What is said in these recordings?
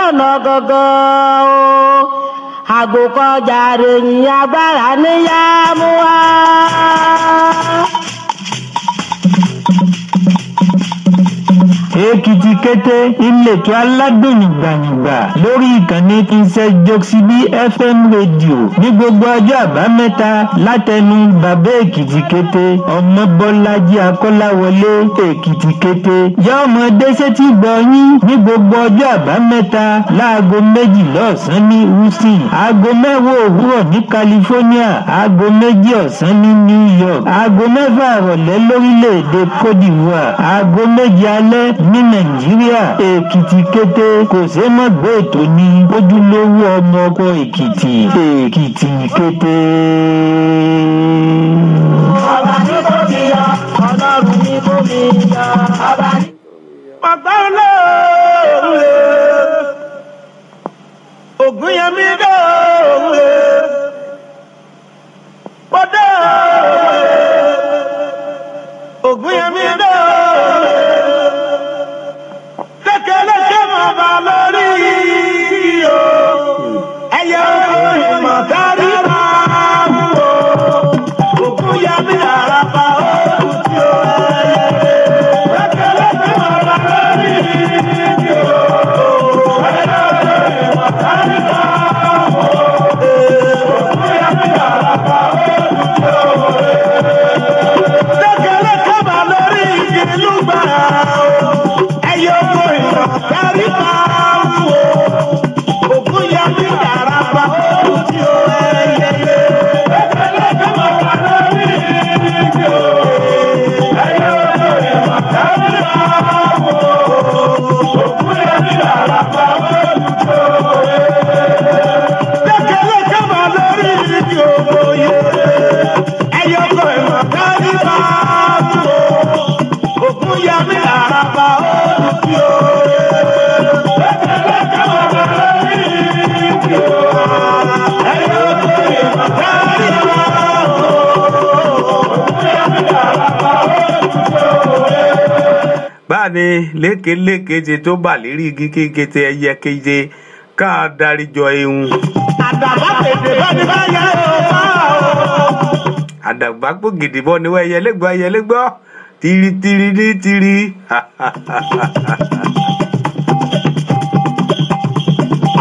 lọ́nà gangan o àgbòkọjà ròyìn agbára níyà mú wá. Èkìtì kété ìletò aládùn yìngbàyìngbà lórí ìkànnì Princess Joxibí FM rédíò ní gbogbo ọjọ́ àbámẹ́ta látẹnu bàbá Èkìtì kété Ọmọbọ́lájí Akọ́láwọlé Èkìtì kété yá ọmọdé sétí gbọ̀nyín ní gbogbo ọjọ́ àbámẹ́ta láago 12 ọ̀sán ní Houston, aago 10 òwúrọ̀ ní California, aago 2 ọ̀sán ní New York, aago 6 ìrọ̀lẹ́ lórílẹ̀‐èdè Côte d'Ivoire, aago 7 alẹ́ ní Nàìjíríà. Èkìtì kété kò ṣe mọ́ gbé ètò ní ojúlówó ọmọ ọkọ Èkìtì. Èkìtì kété. ọba ní kò ti yọ ọlọ́run ní kò mi yọ ọba ní. ọ̀pá olóòrùn ògùn yẹn mi dóòrùn ọdẹ ògùn yẹn mi dóòrùn lẹ́kẹ̀lẹ́kẹ̀ máa bá lórí o ẹ̀yẹ ògùn ìmọ̀ kárí máa mú o ògùn yẹn mi dára pa ó tí o ẹ̀yẹ lẹ́kẹ̀lẹ́kẹ̀ máa bá lórí o ẹ̀yẹ ògùn ìmọ̀ kárí máa mú o ògùn yẹn mi dára pa ó tí o lẹ́kẹ̀lẹ́kẹ̀ máa lórí ìlú gbà o ẹ̀yẹ ògùn ìmọ̀ kárí máa mú o ògùn yẹn mi dára pa ó tí o ẹ̀yẹ lẹ́kẹ̀lẹ́kẹ̀ máa bá lórí o ẹ̀yẹ ògùn ìmọ̀ kárí máa mú o ògùn yẹn mi dára pa ó tí o lẹ́kẹ̀lẹ́kẹ̀ máa lórí o ẹ̀yẹ ògùn ìmọ̀ kárí máa mú o ògùn yẹn mi dára pa ó tí o lẹ́kẹ̀lẹ́kẹ̀ máa bá lórí o ẹ̀yẹ ògùn ìmọ̀ kárí máa mú o ògùn yẹn mi dára pa ó tí o. báni lékeléke ti tó bà lérí igi kékeré ẹyẹ keje ká daríjọ ehun. àdàbà tètè bá ní bá yẹ o máa o. àdàgbà gbògidì bọ́ ni wọ́n ẹyẹlẹ́gbọ́ tìrìtìrì ní tìrì.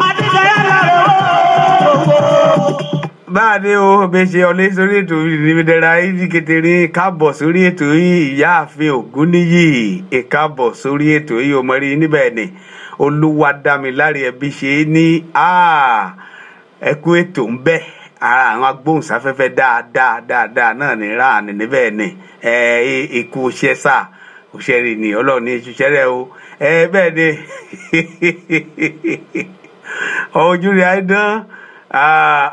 adìyẹ lára o. báni o bí ṣe ọlé sórí ètò ìrìnàmídẹ́ra ìdí kékeré káàbọ̀ sórí ètò yìí ìyáàfin Ògúnníyì ìkáàbọ̀ sórí ètò yìí ọmọrí níbẹ̀ ni Olúwadámiláre ẹbí ṣe ní ẹkú ètò ń bẹ ara àwọn agbóhùnsáfẹ́fẹ́ dáadáa náà ní ráàní níbẹ̀ ni ikú ṣẹ́sà òṣèré ni Ọlọ́run ní ṣiṣẹ́rẹ́ o bẹ́ẹ̀ ni ojú rẹ̀ àìdán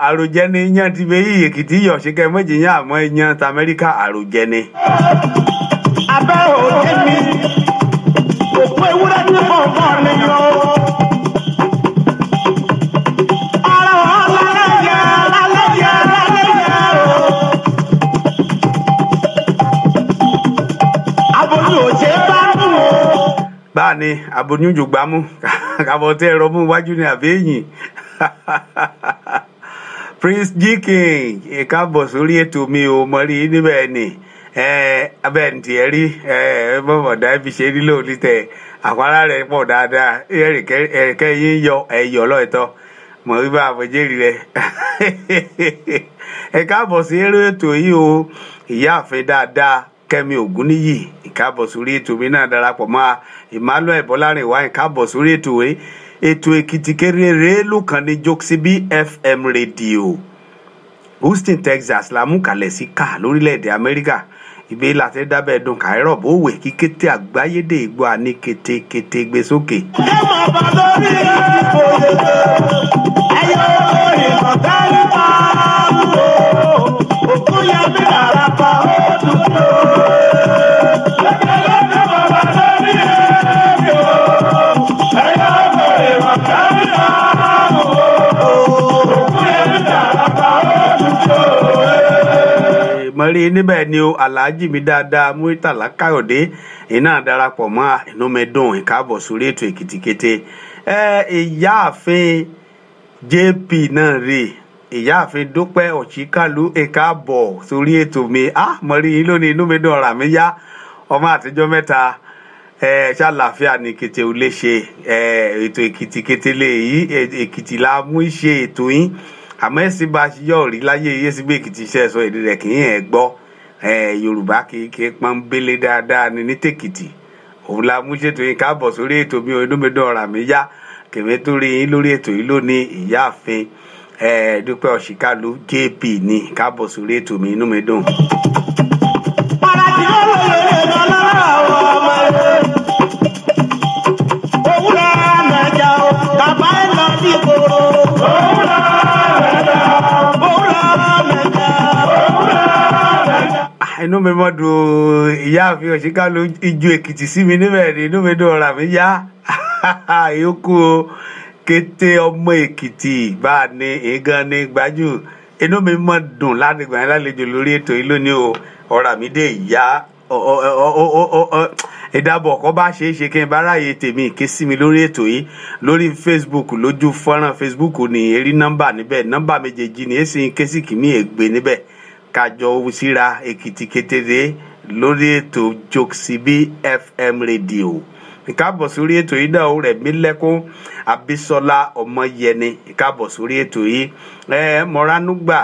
àròjẹ ni yan ti bẹ yìí Èkìtì yọ ṣíkẹ méjì yan àmọ́ yan ti Amẹ́ríkà àròjẹ ni. abẹ́ òde mi òkú ewúrẹ́ ní kọ̀ọ̀kan ni yọ. ara wọn lálẹ́yẹ o. aboyún ò ṣe é bá mú o. báàni aboyún jògbámú kàbọ̀ tẹ́ ẹ̀rọ mú wájú ní àbẹ́yìn. Prince Jikin ìkábọ̀ sórí ètò mi ò mọ̀ rí níbẹ̀ ni abẹ́ǹtì ẹ̀ rí bọ́bọ̀dá ibi ṣe rí lóòótọ́ tẹ̀ àpárá rẹ̀ pọ̀ dáadáa ẹ̀rẹ̀kẹ́ yín yọ ẹ̀yọ̀ lọ́ọ̀tọ́ mọ̀ rí bá àbọ̀jẹ́rì rẹ̀ ìkábọ̀ sí eré ètò yìí o ìyáàfin dáadáa Kẹ́mi Ògúnníyì ìkábọ̀ sórí ètò mi náà darapọ̀ mọ́ Emmanuel Bọ́lárìnwá ìkábọ̀ sórí ètò yìí ètò Èkìtì kéré ló kàn ní Joxibí FM rédíò Houston Texas la mú kalẹ̀ sí ká lórílẹ̀‐èdè Amẹ́ríkà ìbí láti dábẹ́ dùn káírọ̀ bó wẹ̀ kí kété àgbáyédè ìgbọ́ àní kété gbé sókè. ẹ máa bá lórí ìdìbò ẹyọ ìmọ̀ kárí máa mú o òkú yẹn mi dára pa ó dùn ó. lẹ́kẹ̀lẹ́kẹ̀ máa bá lórí ìdìbò ẹyọ ìmọ̀ kárí máa mú o òkú yẹn mi dára pa ó dùn ó. mọ̀rí níbẹ̀ ni o Alhaji mi dáadáa Muritala Káyọ̀dé iná darapọ̀ mọ́ inú mi dùn ìkáàbọ̀ sórí ètò Èkìtì kété ìyáàfin JP náà rè ìyáàfin Dúpẹ́ Òṣìkálú ẹ̀ka bọ̀ sórí ètò mi mo rí yín lónìí inú mi dùn ọ̀rà mi yá ọmọ àtijọ́ mẹ́ta ṣàlàáfíà ní kété ò lè ṣe ètò Èkìtì kété lè yí Èkìtì la mú ṣe ètò yín àmọ́ ẹ̀sìn bá ṣe yọ̀ rí láyé yé sí bí Èkìtì iṣẹ́ sọ èdè rẹ̀ kì í ẹ̀ gbọ́ Yorùbá kì í pọ́nbélé dáadáa ní tèkìtì òun la mú ṣètò yín káàbọ̀ sórí ètò mi inú mi dùn ọ̀rà mi yá kèmí tó rí yín lórí ètò yìí lónìí ìyáàfin Dúpẹ́ Òṣìkálú JP ní káàbọ̀ sórí ètò mi inú mi dùn. Para ti lọ́wọ́ lórí ẹ̀dá lára àwọn ọmọ rẹ̀. Òwúrọ̀ àmàjà o, bàbá ẹ̀ lọ sí ìgboro. Òwúrọ̀ àmàjà, òwúrọ̀ àmàjà, òwúrọ̀ àmàjà. Inú mi mọ́ dùn ìyáàfin Òṣìkálú ijó Èkìtì sí mi níbẹ̀ ni inú mi dùn ọ̀rà mi yá. Ìyókù o kété ọmọ Èkìtì bá a ní ìgan ní gbájú inú mi mọ́ dùn láti gbà yín lálejò lórí ètò yìí lónìí o ọ̀rà mi dé ìyá ìdábọ̀ kọ́ bá ṣe é ṣe kí n bá ráàyè tèmi ké sí mi lórí ètò yìí lórí Facebook lójú fọ́nrán Facebook ní erí nọ́mbà níbẹ̀ nọ́mbà méjèèjì ní èsì ké sí kìíní ègbé níbẹ̀ kájọ síra Èkìtì kété lórí ètò Jokesibi FM rédíò ìkáàbọ̀ sórí ètò yìí náà rẹ̀ mí lẹ́kún Abísọ́lá Ọmọyẹni ìkáàbọ̀ sórí ètò yìí Mọ̀ránúgbà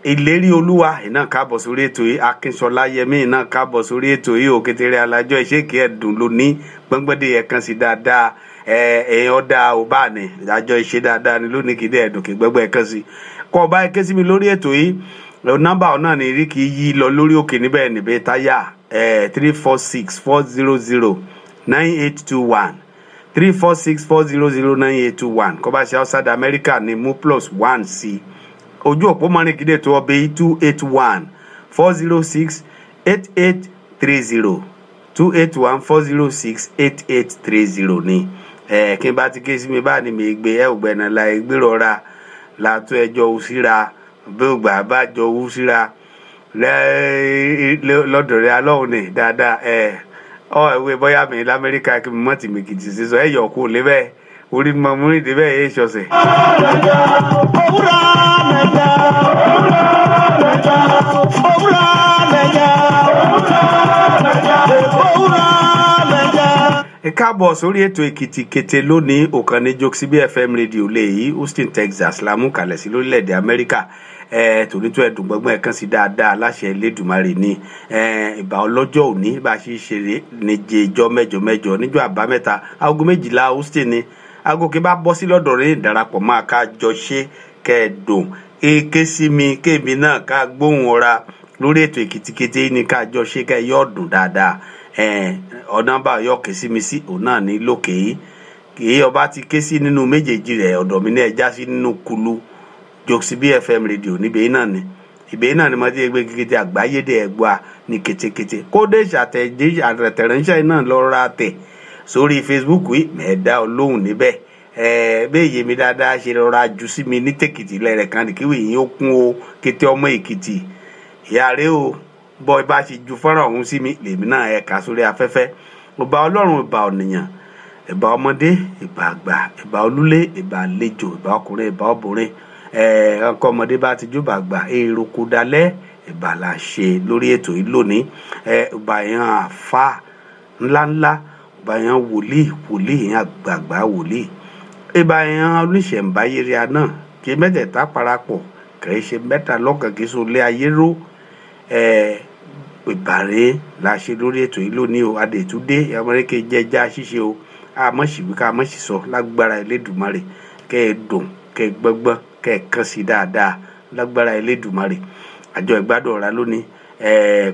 Ìlérí Olúwa iná káàbọ̀ sórí ètò yìí Akínṣọlá Yẹmí iná káàbọ̀ sórí ètò yìí Òkètèrè Alájọ ìṣèkè ẹ̀dùn lónìí gbọ́ngbọ́dé ẹ̀kan sí dáadáa ọ̀dà ọ̀báàní àjọ ìṣe dáadáa ni lónìí kìdí ẹ̀dùn kì gbẹ́gbẹ́ ẹ̀kan sí kọ́ ọba ẹ̀kẹ́ sí mi lórí ètò yìí nọ́mbà ọ̀nà ni rí kì í yí lọ lórí òkè níbẹ̀ níbẹ̀ táyà 346-400-9821 346-400-9821 kọba ṣe outside America ni mú +1 sí ojú òpó mọ́rin kìdé tó ọbẹ̀ 281-406-8830 281-406-8830 ni kí n bá ti ké sí mi bá ní mi gbé ògbẹ́nà la ìgbéròra látó ẹjọ́ òsíra bí ògbà bá jọ òsíra lọ́dọ̀ rẹ̀ alọ́hùn ni dáadáa ìwé bọ́yá mi l'Amẹ́ríkà kí mi mọ́ tì mí kìtì sí sọ ẹ̀yọ̀ kú lébẹ̀ orí mọ́ mú ní ìdíbẹ̀ yé ṣọ̀ṣẹ̀. Ẹ káàbọ̀ sórí ètò Èkìtì kété lónìí òkan ní Jokesibi FM rédíò léyìí Houston Texas lámú kalẹ̀ sí lórílẹ̀‐èdè Amẹ́ríkà tònítọ́ ẹ̀dùn gbọ́ngbọ́n ẹ̀kan sí dáadáa láṣẹ Elédùmarè ní ìbà ọlọ́jọ́ òní bá a ṣe ṣeré níje ìjọ mẹ́jọ níjọ́ àbámẹ́ta aago 12 Houston ni aago kí bá bọ́ sí lọ́dọ̀ rẹ̀ ìdarapọ̀ máa ká jọ ṣe kẹ́ẹ̀dùn èké sí mi kéèmí náà ká gbóhùn ọ̀ra lórí ètò Èkìtì kété ní ká jọ ṣe kẹ́ yọ̀ dùn dáadáa ọ̀nà bá yọ ké sí mi sí òun náà ní lókè yìí kì í ọba ti ké sí nínú méjèèjì rẹ̀ ọ̀dọ̀ mi náà já sí nínú kulu Jokesibi FM rédíò níbẹ̀ náà ni ìbẹ̀ náà ni mo ti gbé kété àgbáyé dé ẹ̀gbọ́n ní kétékété kódé àtẹ̀ránṣẹ́ náà lọ ra tẹ̀ sórí Facebook yìí mẹ́ẹ̀dá olóhùn níbẹ̀ bẹ́ẹ̀ yé mi dáadáa ṣe rọra jù sí mi ní tèkìtì lẹ́rẹ̀ kan ní kíwì yín ó kún o kété ọmọ Èkìtì ìyá rẹ o bọ́ ibà ṣe ju fọ́nrán ọ̀hún sí mi lèmi náà ẹ̀ka sórí afẹ́fẹ́ ìbà Ọlọ́run ìbà ọ̀nìyàn ìbà ọmọdé ìbà àgbà ìbà olúlé ìbà àlejò ìbà ọkùnrin ìbà obìnrin ọkọ ọmọdé bá ti júbà àgbà èrò kò dalẹ̀ ìbà là ṣe lórí ètò yìí lónìí ìbà yẹn àfa ńláńlá ìbà yẹn wòlíì yẹn àgbààgbà wòlíì ìbà yẹn oníṣẹ̀ǹbáyé rí aná kí mẹ́tẹ̀ẹ̀ta parapọ̀ kì í ṣe mẹ́ta lọ́kàn kì í so lé ayé ró ìbàrẹ̀ la ṣe lórí ètò yìí lónìí o adètúndé Amẹ́ríkà jẹ́já ṣíṣe o àmọ́ṣìwíká àmọ́ṣìsọ lágbára Elédùmarè kẹ́ ẹ dùn kẹ́ ẹ gbọ́ngbọ́n kẹ́ ẹ kàn sí dáadáa lágbára Elédùmarè àjọ ìgbádùn ọ̀rá lónìí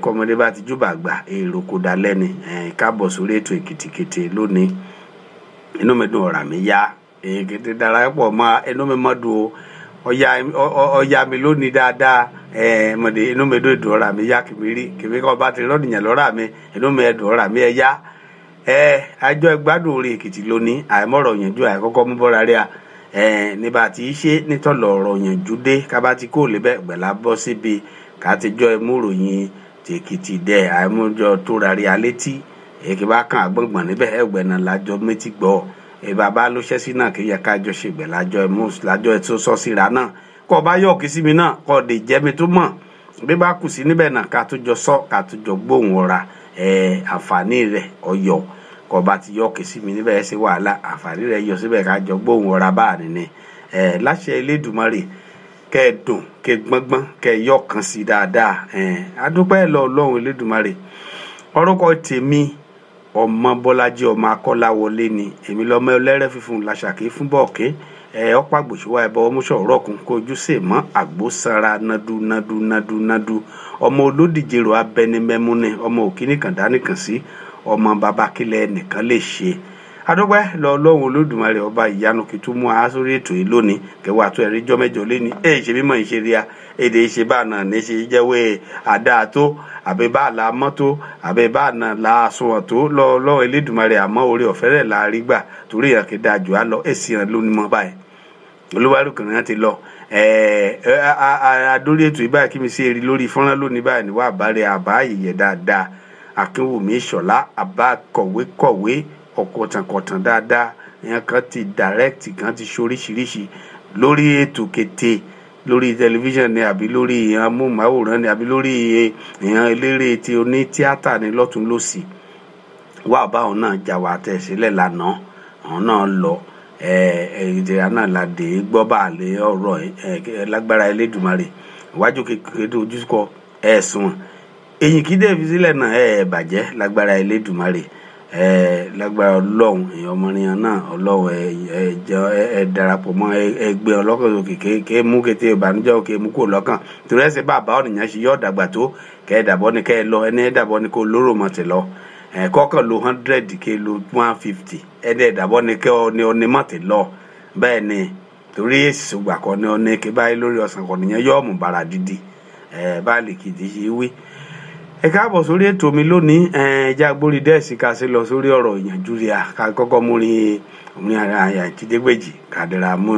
kọ́mọdé bá ti júbà àgbà èrò kò dá lẹ́ni káàbọ̀ sórí ètò Èkìtì kété lónìí inú mi dùn ọ̀rà mi yá kété darapọ̀ mọ́ inú mi mọ́ dùn o ọya mi lónìí dáadáa mọ̀dé inú mi dùn ọ̀rà mi yá kìmí kọ́ bá ti rọ́ọ̀nìyàn lọ́rà mi inú mi dùn ọ̀rà mi yá àjọ ìgbádùn orí Èkìtì lónìí àìmọ̀rọ̀ yànjú àìkọ́kọ́ mú bọ́ra rí à nígbà tí í ṣe nítọ̀lọ̀ ọ̀rọ̀ yànjú dé kábà tí kò lè bẹ́ẹ̀ gbẹ̀lá bọ́ síbi ká ti jọ ìmúròyìn tèkìtì dẹ̀ àìmújọ tó rárí alétí èkì bá kàn àgbọ̀ngbọ̀n níbẹ̀ ẹgbẹ̀ náà lájọ méjì gbọ́ bàbá ló ṣẹ́ sí náà kí yẹ ká jọ ṣègbè lájọ ẹ̀ tó sọ síra náà kọ́ bá yọ̀ kí sí mi náà kọ́ lè jẹ́ mi tó mọ̀ bí bá kù sí níbẹ̀ náà ká tó jọ sọ ká tó jọ gbóhùn ọ̀ra àǹfààní rẹ̀ ọ̀yọ̀ kọ́ bá ti yọ̀ kí sí mi níbẹ̀ ẹ̀ ṣe wàhálà àǹfààní rẹ̀ yọ síbẹ̀ ká jọ gbóhùn ọ̀ra báà nìní láṣẹ Elédùmarè kẹ́ ẹ dùn kẹ́ ẹ gbọ́ngbọ́n kẹ́ ẹ yọ̀ kan sí dáadáa adúpẹ́ lọ Ọlọ́run Elédùmarè orúkọ tèmi ọmọ Bọ́lájí ọmọ Akọ́láwọlé ni èmi lọ́mọ ẹlẹ́rẹ́ fífún làṣàkí fún bọ́ọ̀kẹ́ ọ̀pá gbòṣùwà ẹ̀bọ ọmúṣọ ọ̀rọ̀kùn kojú sè mọ́ àgbósanra nadu ọmọ olódìjèrò abẹnimẹ́múni ọmọ òkìní kan dánìkan sí ọmọ bàbá kílẹ̀ nìkan lè ṣe adúpẹ́ lọ Ọlọ́run Olódùmarè ọba ìyanu kì í tún mú a sórí ètò yìí lónìí kẹwàá tó ẹ̀rí jọ́ mẹ́jọ lé ní ṣe mímọ́ ìṣeré èdè ìṣe bá náà ní ṣe jẹ́wé àdáa tó àbẹ bá la mọ́tò àbẹ bá náà la sunwọ̀n tó lọ Ọlọ́run Elédùmarè àmọ́ orí ọ̀fẹ́ rẹ̀ la rí gbà torí ìyàn kì í dáa jù á lọ èsì hàn lónìí mọ́ báyìí olúwarùkùnrin náà ti lọ adórí ètò ìbáyìí kí mi sí eri lórí fọ́nrán lónìí báyìí níwá àbárẹ̀ àbá àyẹ̀yẹ̀ dáadáa Akínwùmí Ìṣọ̀lá àbá kọ̀wé ọ̀kọ̀tànkọ̀tàn dáadáa èèyàn kan ti direct kan ti ṣoríṣiríṣi lórí ètò kété lórí tẹlifíṣàn ni àbí lórí èèyàn amóhùnmáwòrán ni àbí lórí èèyàn eléré tí oní tíátà ni lọ́tún lọ́sì wà báwọn náà jà wà tẹ̀sílẹ̀ lánàá àwọn náà lọ ìdíra náà la dé gbọ́ bá lè ọ̀rọ̀ lágbára Elédùmarè iwájú kékeré tó ojúkọ ẹ̀sùn èyí kí dé fi sílẹ̀ náà bàjẹ́ lágbára Elédùmarè lágbára Ọlọ́run èèyàn ọmọnìyàn náà Ọlọ́run darapọ̀ mọ́ ẹgbẹ́ ọlọ́kàn òkè ké mú kété ìbànújẹ́ òkè mú kó lọ́kàn torí ẹ̀sẹ̀ bàbá ọ̀nìyàn ṣe yọ̀ dàgbà tó kẹ́ ẹ̀ dàbọ̀ ni kẹ́ ẹ lọ ẹni ẹ̀ dàbọ̀ ni kó lóró mọ̀ tẹ̀ lọ kọ́kàn lo 100 kẹ́ lo 150 ẹni ẹ̀ dàbọ̀ ni kẹ́ ọ̀ni mọ̀ tẹ̀ lọ bẹ́ẹ̀ ni torí èsì ṣùgbà kan ní ọ̀ni kí báyìí lórí ọ̀sán kan nìyẹn yọ̀ ọ̀mù bàrà dídì báàlì kìdí ṣe wí. Ẹ káàbọ̀ sórí ètò mi lónìí ẹja gbórí dẹ́ẹ̀sì ká sí lọ sórí ọ̀rọ̀ ìyànjú rí a ká kọ́kọ́ mú rí orin ara àyà ìtìdégbèjì kàdéra mú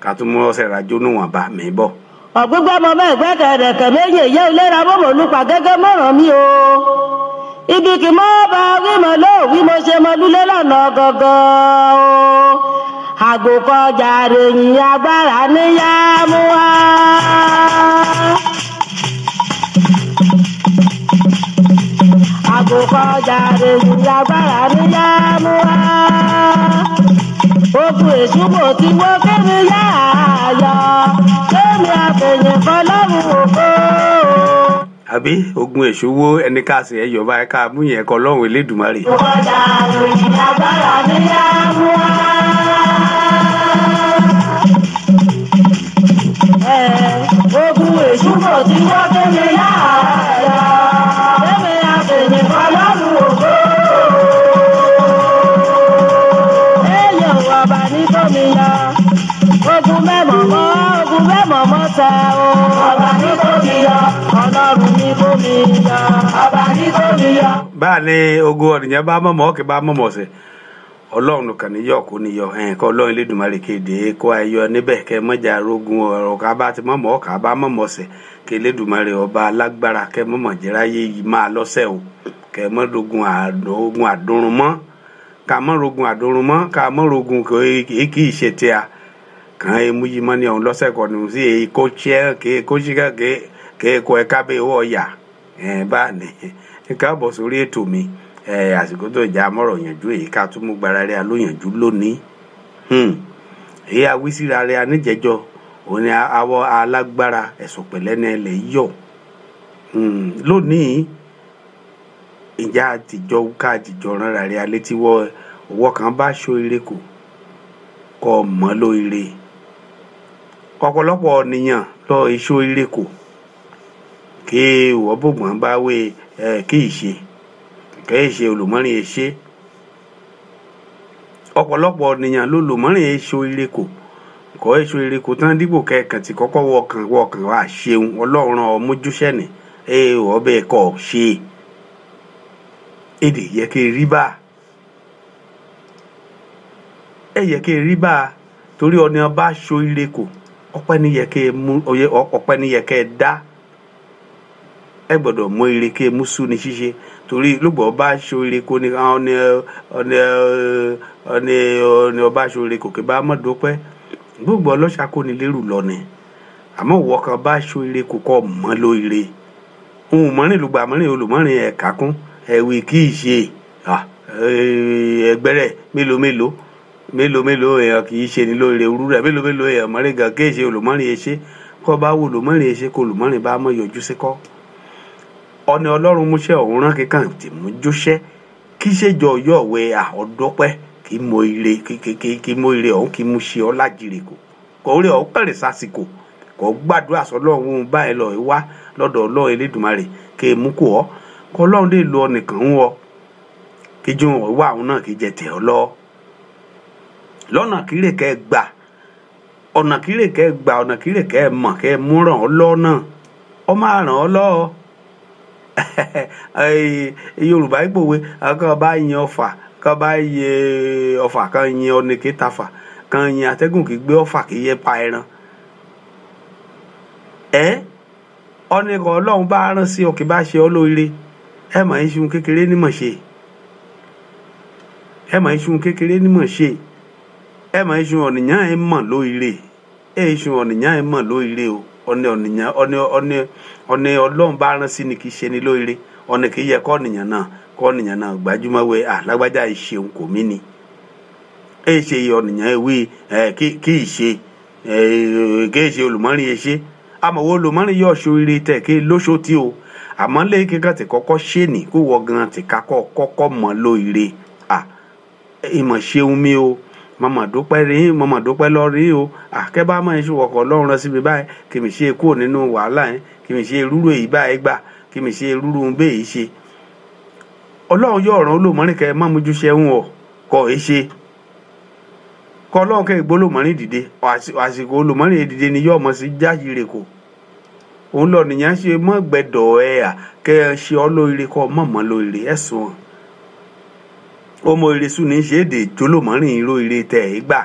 kàtúmú ọ̀sẹ̀ rajó níwọ̀n bá mi bọ̀. ọ̀gbígbẹ́ ọmọ mẹ́gbẹ́ kẹ̀rẹ̀kẹ̀ méjì ìyá ìlera mọ́mọ́ olùpà gẹ́gẹ́ mọ́ràn mi o ibi kì mọ́ bá wí mọ́ lóòwí mo ṣe mọ́ lulẹ̀ lọ́nà gọ́gọ́ o àgùkọjà rèyìn agbára níyà mú wá. àgùkọjà rèyìn agbára níyà mú wá. ogun èṣù mo ti wọ́ kémi yá àyà kémi àfẹ̀yìn fọlọ́run òkú. àbí ogun èṣù wo ẹni ká sì ẹyọ báyìí ká mú yẹn kọ lọ́run Elédùmarè. àgùkọjà rèyìn agbára níyà mú wá. ogun èṣù mo ti wọ́ kémi yá àyà kémi àfẹ̀yìn fọlọ́run òkú. èèyàn ọba ní tómi yọ ogun mẹ́mọ̀mọ́ tẹ o. ọba ní tómi yọ Ọlọ́run ní tómi yọ ọba ní tómi yọ. báà ní ogun ọ̀nìyàn bá mọ̀mọ́ kí bá mọ̀mọ́ sẹ̀ Ọlọ́run kan níyọ̀ kó níyọ̀ kọ́ Ọlọ́run Elédùmarè kéde kó ayọ̀ níbẹ̀ kẹ́ mọ́jà rogun ọ̀rọ̀ ká bá ti mọ̀mọ́ ká bá mọ̀mọ́ sẹ̀ kí Elédùmarè ọba alágbára kẹ́ mọ̀mọ́ jẹ́ráyé yìí máa lọ́sẹ̀ o kẹ́ mọ́ rogun àdúrún mọ́ ká mọ́ rogun àdúrún mọ́ ká mọ́ rogun kì í ṣe tí a kàn é mú yìí mọ́ ní ọ̀hún lọ́sẹ̀ kan ní sí èyí kó ṣẹ́ kó ṣíkà kẹ́ kó ẹ̀ka bẹ́ẹ̀ wọ́ ọ̀yà báà ní káàbọ̀ sórí ètò mi àsìkò tó ìjà mọ́rọ̀ yànjú èyí ká tún mú gbára rẹ̀ alóyànjú lónìí èyí àwísíra rẹ̀ aníjẹjọ òun ni awọ alágbára ẹ̀sùn pẹ̀lẹ́ ní ẹlẹ́ yọ̀ lónìí ìjà àtijọ́ ká àtijọ́ rárá rẹ̀ alẹ́ tí ọwọ́ kan bá ṣó ire kù kọ́ mọ́ lóore ọ̀pọ̀lọpọ̀ ènìyàn lọ ìṣó ire kù kí ìwọ́ bògbọ́n bá wé kí ìṣe kẹ́ẹ̀ ṣe olùmọ́rin ẹ̀ṣẹ́ ọ̀pọ̀lọpọ̀ ènìyàn ló lòmọ́rin ẹ̀ṣọ́ ìrẹ́kò kọ́ ẹ̀ṣọ́ ìrẹ́kò tán dípò kẹ́ẹ̀kan tí kọ́kọ́ wọkàn wá ṣeun Ọlọ́run ọmọjúṣẹ́ni ọbẹ̀ ẹ̀kọ́ ṣe èdè yẹ kí rí bá yẹ kí rí bá torí ọ̀nà ọba ṣo ìrẹ́kò ọpẹ́ ní yẹ kí dá ẹ gbọ́dọ̀ mọ ire kí mú sú ní ṣíṣe torí lùgbọ́ bá ṣoore kó ní ọ̀nì ọba ṣoore kò kí bá mọ̀ dúpẹ́ gbogbo ọlọ́ṣà kò ní lérò lọ ni àmọ́ ìwọ kan bá ṣoore kò kọ́ mọ́ lóore ohun mọ́rin lùgbà mọ́rin olùmọ́rin ẹ̀ka kún ẹ̀wì kì í ṣe ẹgbẹ́rẹ́ mélòó èèyàn kì í ṣe ní lóore orú rẹ̀ mélòó èèyàn mọ́rin gan kì í ṣe olùmọ́rin ẹṣẹ́ kọ́ bá wo olùmọ́rin ẹṣẹ́ kó olùmọ́rin bá mọ̀ yọjú sí kọ́ ọ̀nà ọlọ́run múṣẹ́ ọ̀hún rán kíkàn tí mú jóṣẹ́ kí ṣèjọ yọ̀wé àọ́dọ́pẹ́ kí mo ire kí mo ire ọ̀hún kí mo ṣe ọ́ lájire kò rí ọ̀hún pẹ̀rẹ̀ sásìkò kò gbàdúrà sọlọ́run báyìí lọ wá lọ́dọ̀ ọlọ́run elédùnmarè kí mú kó ọ́ kọ́ ọlọ́run lè lo ọ̀nìkan ń wọ kí jó wá àwọn náà kí jẹ tẹ̀ ọ́ lọ lọ́nà kílè kẹ́ gbà ọ̀nà kílè kẹ́ gbà ọ̀nà kílè kẹ́ mọ̀ kẹ́ mú ràn ọ́ lọ́ náà ọ máa ràn ọ́ lọ́ọ́ yorùbá ìpòwe kan bá yan ọfà kan bá yẹ ọfà kan yan ọ̀nìkè tafà kan yan atẹ́gùn kì í gbé ọfà kì í yẹ pa ẹran ọ̀nìkan ọlọ́run bá rán sí ọ kì bá ṣe ọ lóore ẹ mà ń ṣun kékeré nímọ̀ ṣe ẹ mà ń ṣun kékeré nímọ̀ ṣe ẹ mà ń ṣun ọ̀nìyàn ẹ mọ̀ lóore ẹ ṣun ọ̀nìyàn ẹ mọ̀ lóore o ọ̀nì ọlọ́run bá rán sí ni kì í ṣe ni lóore ọ̀nì kì í yẹ kọ́ ọ̀nìyàn náà gbajúmọ̀ wẹ̀ lágbájá ìṣeun kò mí ni ẹ ṣe ọ̀nìyàn ewé kì í ṣe olùmọ́rin ẹ ṣe àmọ̀wọ́ olùmọ́rin yóò ṣoore tẹ̀ kí lóṣó tí o àmọ́ lé kíkan tí kọ́kọ́ ṣe nì kó wọ gan tí kọ́kọ́ mọ̀ lóore ìmọ̀ ṣeun mi o mọ̀mọ̀ dúpẹ́ lọ́rí o àkẹ́bá máa ń ṣe wọ̀kọ̀ ọlọ́run rán síbi báyìí kì mí ṣe kúrò nínú wàhálà yẹn kì mí ṣe rúrú èyí báyìí gbà kì mí ṣe rúrú bẹ́ẹ̀ ṣe ọlọ́run yóò ràn olùmọ́rin kẹ́ ẹ má mójú ṣẹ́hún ọ̀ kọ́ ẹ ṣe kọ́ ọlọ́run kẹ́ ìgbó olùmọ́rin dìde àsìkò olùmọ́rin dìde ni yóò mọ̀ sí jáde rè kò òun lọ nìyẹn ṣe mọ́ gbẹdọ̀ ẹ̀ kẹ́ ẹ ṣe ọ lóore kọ́ mọ̀mọ́ lóore ẹ̀sùn wọn ọmọ ìrẹsù ní ṣe èdè jólòmọ́rin ìró ire tẹ̀ ẹ́ gbà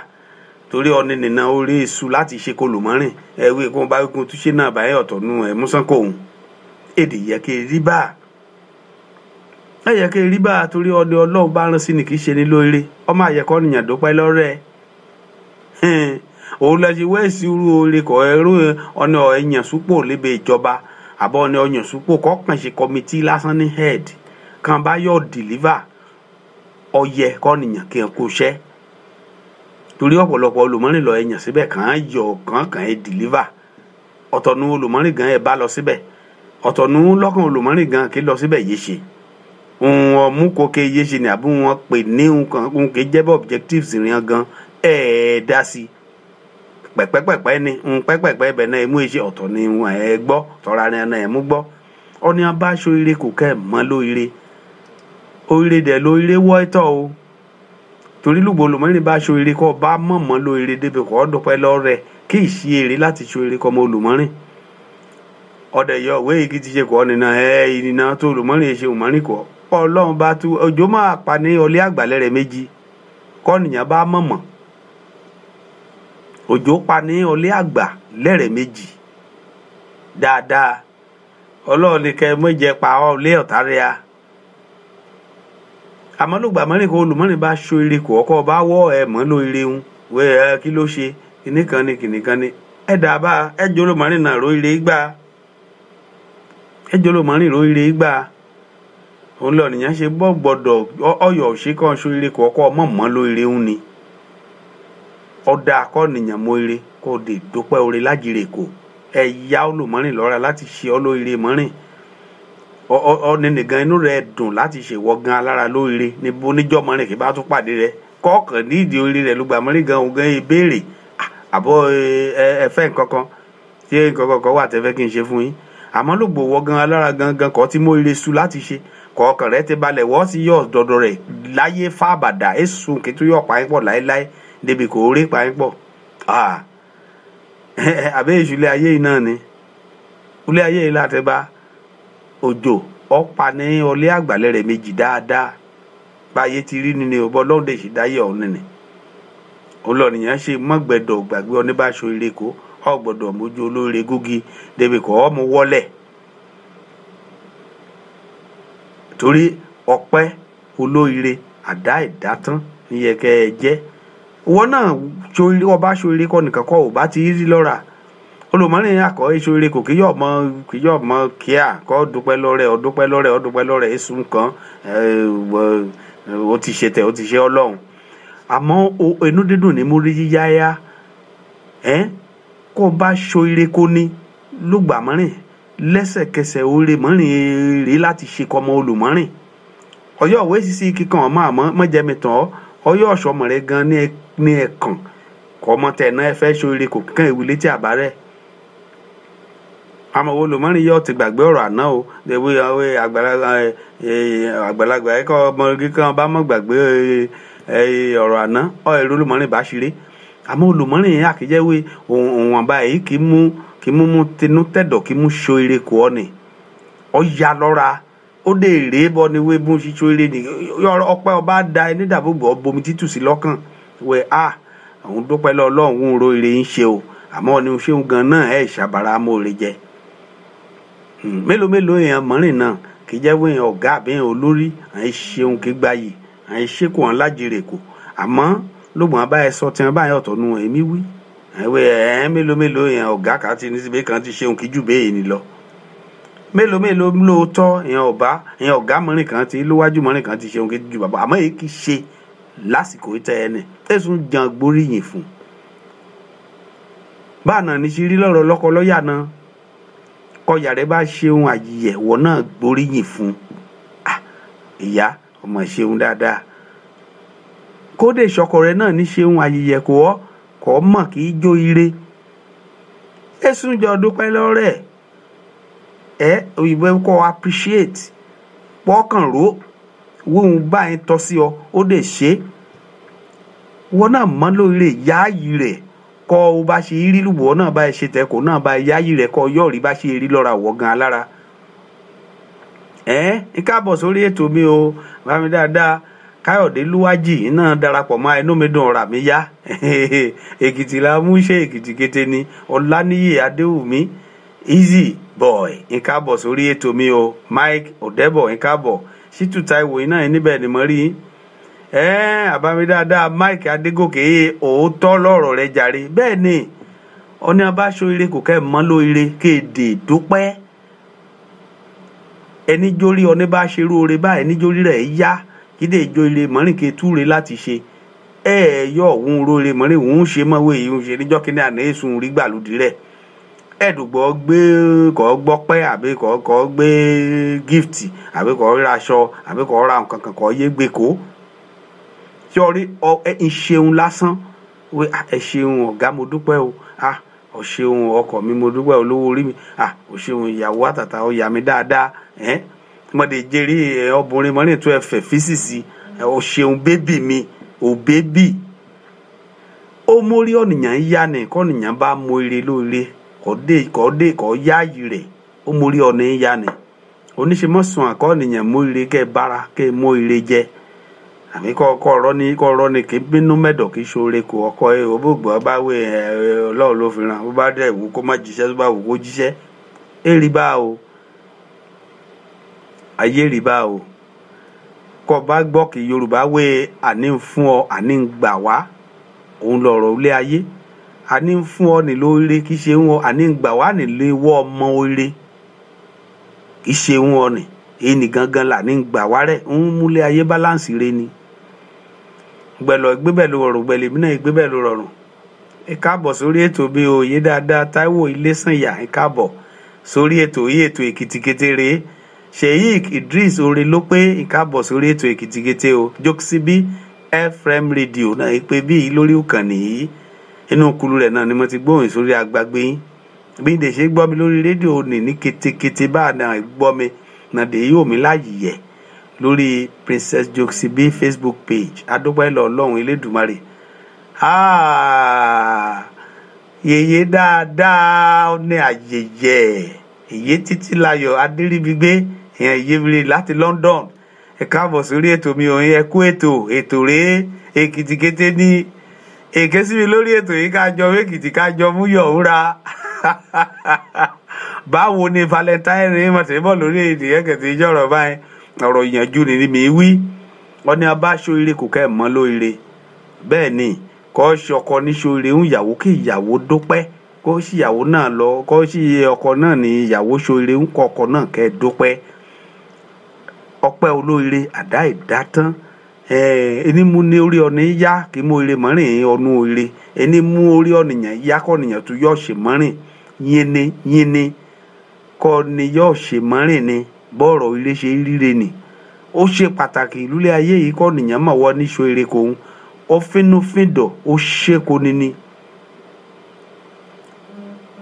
torí ọ̀nì nìna orí èṣù láti ṣe kolòmọ́rin ẹ̀wé kó bá wíkún túṣe náà báyẹ̀ ọ̀tọ̀nù ẹ̀ músánkò òun èdè yẹ kí rí bá torí ọdẹ ọlọ́run bá rán sí ni kì í ṣe ní lóore ọmọ àyẹ̀kọ́ nìyàn dúpẹ́ lọ́rẹ́ òun lọ sí wẹ́ẹ̀sì irú oore kọ̀ ẹ̀rú ọ̀nà ẹ̀yàn súpò lébe ìjọba àbọ̀ ọ̀nà ọ̀yàn súpò kọ́kàn ṣe kọmitì lásán ní head kan bá yọ̀ deliver ọyẹ kọ́nìyàn kí n kó ṣẹ́ torí ọ̀pọ̀lọpọ̀ olùmọ́rin lọ ẹ̀yàn síbẹ̀ kàn án yọ kàn ẹ̀ deliver ọ̀tọ̀nu olùmọ́rin gan ẹ̀ bá lọ síbẹ̀ ọ̀tọ̀nu lọ́kàn olùmọ́rin gan kí lọ síbẹ̀ yé ṣe wọn mú kó ké yé ṣe ni àbí wọn pè ní nǹkan ké jẹ́ bọ́ objectives ìrìn gan dá sí pẹ̀pẹ́pẹ̀pẹ́ ni pẹ́pẹ́pẹ́ ibẹ̀ náà mú iṣẹ́ ọ̀tọ̀ ni wọn gbọ́ tọ́ra rẹ̀ náà mú gbọ́ ọ ní abáṣọ ire kò kẹ́ ẹ̀ mọ́ lóore oríire dẹ̀ lóríire wọ́ ẹ̀tọ́ o torí lùgbò olùmọ́rin bá ṣoríire kọ́ bá mọ̀mọ́ lóríire débi kọ́ dúpẹ́ lọ́rẹ̀ kí ìṣe èrè láti ṣoríire kọ́ mọ́ olùmọ́rin ọ̀dẹ̀ yọ òwe yìí kì í ti ṣe kọ́ nínú ìnìna tó olùmọ́rin ṣe òmọ́rin kọ́ ọlọ́run bá tú òjò máa pa ní ọlé àgbàlẹ̀ rẹ̀ méjì kọ́ nìyẹn bá mọ̀mọ́ òjò pa ní ọlé àgbà lẹ́rẹ̀ méjì dáadáa ọlọ́run ní kẹ́ mọ́jẹ pa ọlé ọ̀tá rẹ̀ a àmọ́ lùgbà mọ́rin kó olùmọ́rin bá ṣo ire kò ọkọ̀ bá wọ́ ẹ mọ́ ló ire ń wẹ́ ẹ kí ló ṣe kìnìkan ni ẹ dàbá ẹjọ́ olùmọ́rin náà ro ire gbà òun lọ nìyẹn ṣe bọ́ gbọ́dọ̀ ọyọ̀ ṣe kàn ṣo ire kò ọkọ̀ mọ́ ló ire ń ni ọ̀dà akọ́nìyàn mọ́ ire kó dé dúpẹ́ oore lájire kò ẹ yá olùmọ́rin lọ́ra láti ṣe ọ́ ló ire mọ́rin ọ̀nì nìgan inú rẹ̀ dùn láti ṣèwọ́ gan alára lóore níbo níjọ́ mọ́rin kì bá tún pàdé rẹ̀ kọ́ọ̀kan nídìí orí rẹ̀ ló gbà mọ́rin gan òun gan ìbéèrè àbọ̀ ẹ̀fẹ́ nǹkankan tí nǹkankan wà tẹ́fẹ́ kí n ṣe fún yín àmọ́ ló gbòwọ́ gan alára gangan kọ́ tí mo ire su láti ṣe kọ́ọ̀kan rẹ̀ ti balẹ̀ wọ́ sí yọ̀ dọ̀dọ̀ rẹ̀ láyé fábàdà èsùn kí tó yọ̀ pààyàn pọ̀ láéláé débi kò rí pààyàn pọ̀ àbẹ́ ìṣúlẹ̀ ayé yìí náà ni ilé ayé yìí láti bá òjò ọ̀pá ní ọlé àgbàlẹ̀ rẹ̀ méjì dáadáa báyé ti rí nínú ọbọ̀ lọ́dẹ̀ sì dáyé ọ̀hún nìní olóòníyàn ṣe mọ́gbẹ̀dọ̀ gbàgbé oníbàṣọ ire kó ọ̀gbọ̀dọ̀ mójú olóore gógi débi kọ́ ọmọ wọlẹ̀ torí ọpẹ́ olóore àdá ìdátán níyẹ kẹ́ ẹ jẹ́ wọn náà sórí ọba sórí kọ́ nìkan kọ́ ò bá ti rí lọ́ra olùmọ́rin àkọ́ ìṣòro kò kíyọ̀ mọ kíá kọ́ dúpẹ́ lọ́rẹ́ èsùn kan ó ti ṣe tẹ̀ ó ti ṣe ọlọ́run àmọ́ inú dídùn ní mú rí yíyáyá kó bá ṣoore kó ní lùgbà mọ́rin lẹ́sẹ̀kẹsẹ̀ oore mọ́rin rí láti ṣe kọ́mọ olùmọ́rin ọyọ́ òwe sísí kíkan ọmọ àmọ́ mọ́jẹ́mi tán ọyọ́ ọ̀ṣọ́mọ rẹ gan ní ẹ̀kàn kọ́mọ tẹ̀ náà ẹ fẹ́ ṣoore kò kíkan ìwé létí àbárẹ̀ àmọ́ olùmọ́rin yóò ti gbàgbé ọ̀rọ̀ àná o lèwe àgbàlagbà ẹ̀kọ́ ọmọ kíkan bá mọ̀ gbàgbé ọ̀rọ̀ àná ẹ̀rọ olùmọ́rin bá ṣeré àmọ́ olùmọ́rin yẹn àkíjẹ́wé òun àbá èyí kì í mú tinú tẹ̀dọ̀ kì í mú so eré kù ọ́ ni ọ ya lọ́ra ó dé èrè bọ́ ni wé bó ṣiṣọ́ eré ni ọpẹ́ ọba da ẹni dàbògbò bomi títù sí lọ́kàn wẹ́ àwọn dúpẹ́ lọ́lọ́run ń ro èrè ń ṣe o àmọ́ ni ṣéun gan náà ẹ̀ ṣàbàrà amóore jẹ mélòó èèyàn mọ́rin náà kì í jẹ́ wé èèyàn ọ̀gá àbí èèyàn olórí àì ṣeun kì í gbayì àì ṣekú wọn lájèrè kù àmọ́ lóògùn abáyẹ sọ tí wọn báyọ ọ̀tọ̀ nu èmi wí ẹwẹ mélòó èèyàn ọ̀gá kan ti ní síbi kan ti ṣeun kí jù bẹ́ẹ̀ ni lọ mélòó lóòótọ́ èèyàn ọ̀gá mọ́rin kan ti lówájú mọ́rin kan ti ṣeun kí jù bàbá àmọ́ èyí kì í ṣe lásìkò ìtẹ́ ẹni tẹ̀sùn jan gbóríyìn fún báàná ní ṣe rí lọ́rọ̀ lọ́kọ lọ́yà náà kọyà rẹ bá ṣeun àyẹ̀wò náà gbóríyìn fún ìyá ọmọ ṣeun dáadáa kódé ìṣọkọ rẹ náà ní ṣeun ayẹyẹ kò mọ̀ kì í jó ire ẹ̀sùn jọ dúpẹ́ lọ́rẹ́ òyìnbó kọ́ appreciate pọ́kàn ró wóhun báyìí tọ́ sí ọ ó dè ṣe wọn náà mọ́ lórí yáàyè rẹ̀ kọ́ ọ bá ṣe rí lùbọ̀ náà bá ṣe tẹ́kọ̀ náà bá yáàyè rẹ̀ kọ́ yọ̀ọ̀rí bá ṣe rí lọ́ra wọ̀ gan alára káàbọ̀ sórí ètò mi o bá mi dáadáa káyọ̀dé lúwájì náà darapọ̀ mọ́ inú mi dùn ọ̀rà mi yá èkìtì la mú ṣe èkìtì kété ni ọláníyè adéwùmí easy boy káàbọ̀ sórí ètò mi o mike ọ̀dẹ́bọ̀ káàbọ̀ ṣítù táíwò iná yìí níbẹ̀ ni mo rí àbámi dáadáa mike adégòkè òótọ́ lọ́rọ̀ rẹ jàre bẹ́ẹ̀ ni ọní abáṣọ ire kò kẹ́ mọ́ lóore kéde dúpẹ́ ẹni jórí ọní bá ṣerú oore báyìí níjórí rẹ̀ yá kídé ìjọ ire mọ́rin kí túre láti ṣe yọ òun róore mọ́rin òun ṣe mọ́wé yìí ń ṣe níjọ́ kíní àná èsùn rí gbàlódì rẹ̀ ẹ̀dùgbọ́ gbé kọ́ gbọ́pẹ́ àbí kọ́ gbé gift àbí kọ́ raṣọ àbí kọ́ ra nǹkan kan kọ́ yé gbé kó sọrí ìṣeun lásán wé ẹ ṣeun ọ̀gá mo dúpẹ́ o ọ ṣeun ọkọ mi mo dúpẹ́ olówó orí mi ọ ṣeun ìyàwó àtàtà ó yà mí dáadáa mọ̀dé jẹ́rí ọbùnrin mọ́rin tó ẹ̀fẹ̀ físìsì ọ ṣeun bébì mi ò bébì ó mórí ọ̀nìyàn yá ni kọ́nìyàn bá mọ ire lóore kọ́ yáàyè rẹ̀ ó mórí ọ̀nà yá ni oníṣẹ́mọ́sùn àkọ́nìyàn mọ ire kẹ́ bára kẹ́ mọ ire jẹ àmì kọ́ ọ̀rọ̀ ni kí bínú mẹ́dọ̀ kí ṣoore kò ọkọ òbógbò bá wé ọlọ́run ló fi ràn bó bá dẹ̀ wù kó má jíṣẹ́ tó bá wù kó jíṣẹ́ èrì bá o ayé rí bá o kọ́ bá gbọ́ kí yorùbá wé àní ń fún ọ àní ń gbà wá òun lọ̀rọ̀ ilé ayé àní ń fún ọ nílò ire kì í ṣe ń wọ àní ń gbà wá nílò ìwọ ọmọ ire kì í ṣe ń wọ ni èyí ni gangan là ní gbà wá rẹ̀ ń múlé ayé báláǹsì re ni gbẹ̀lọ̀ ìgbébẹ̀ ló rọrùn gbẹ̀lẹ̀ mí náà ìgbébẹ̀ ló rọrùn ẹ káàbọ̀ sórí ètò bí òye dáadáa Táíwò Ilésànyà ẹ káàbọ̀ sórí ètò yìí ètò Èkìtì Kété rèé Sheikh Idris Ore ló pé ẹ káàbọ̀ sórí ètò Èkìtì Kété o Jokesibi FM rédíò náà pé bí lórí ìkànnì yìí inú kulu rẹ̀ náà ni mo ti gbóhùn sórí agbágbé yín bí ìdè ṣe gbọ́ mi lórí rédíò ní kétékété bá náà gbọ́ mi náà dé yóò mi láàyè yẹ lórí Princess Jokesibi Facebook page adúpẹ́ lọ Ọlọ́run Elédùmarè yèyé dáadáa ní àyèyẹ èyí Títílayọ̀ Adéríbigbé èèyàn ìyébìrì láti London ẹ káàbọ̀ sórí ètò mi òun ẹ kú ètò rèé Èkìtì Kété ní èké sí mi lórí ètò yìí kájọ Èkìtì kájọ múyọ̀ ńra báwo ni Valentine rèé mọ̀tẹ́ bọ̀ lórí èdè ẹ̀kẹ́tì ìjọ̀rọ̀ báyìí ọ̀rọ̀ ìyànjú ni mi wí wọ́n ní abá ṣoríire kò kẹ́ ẹ̀ mọ́ lóríire bẹ́ẹ̀ ni kọ́ ṣe ọkọ ní ṣoríire ń yàwó kí ìyàwó dúpẹ́ kó sì ìyàwó náà lọ kó sì ọkọ náà ní ìyàwó ṣoríire ń kọ́ ọkọ náà kẹ́ ẹ̀ dúpẹ́ ọpẹ́ olóríire àdá ìdátán ẹni mú ní orí ọ̀nì yá kí mú ire mọ́rin ọ̀nù ire ẹni mú orí ọ̀nìyàn yá kọ́ ọ̀nìyàn tó yọ̀ ṣe mọ́rin yínní kọ́ ni yọ̀ ṣe mọ́rin ni bọ́ọ̀rọ̀ ire ṣe ríre ni ó ṣe pàtàkì ìlúlé ayé yìí kọ́ ọ̀nìyàn mọ̀ wọ́ níṣó ire kòun ó fínúfíndọ̀ ó ṣe kó níní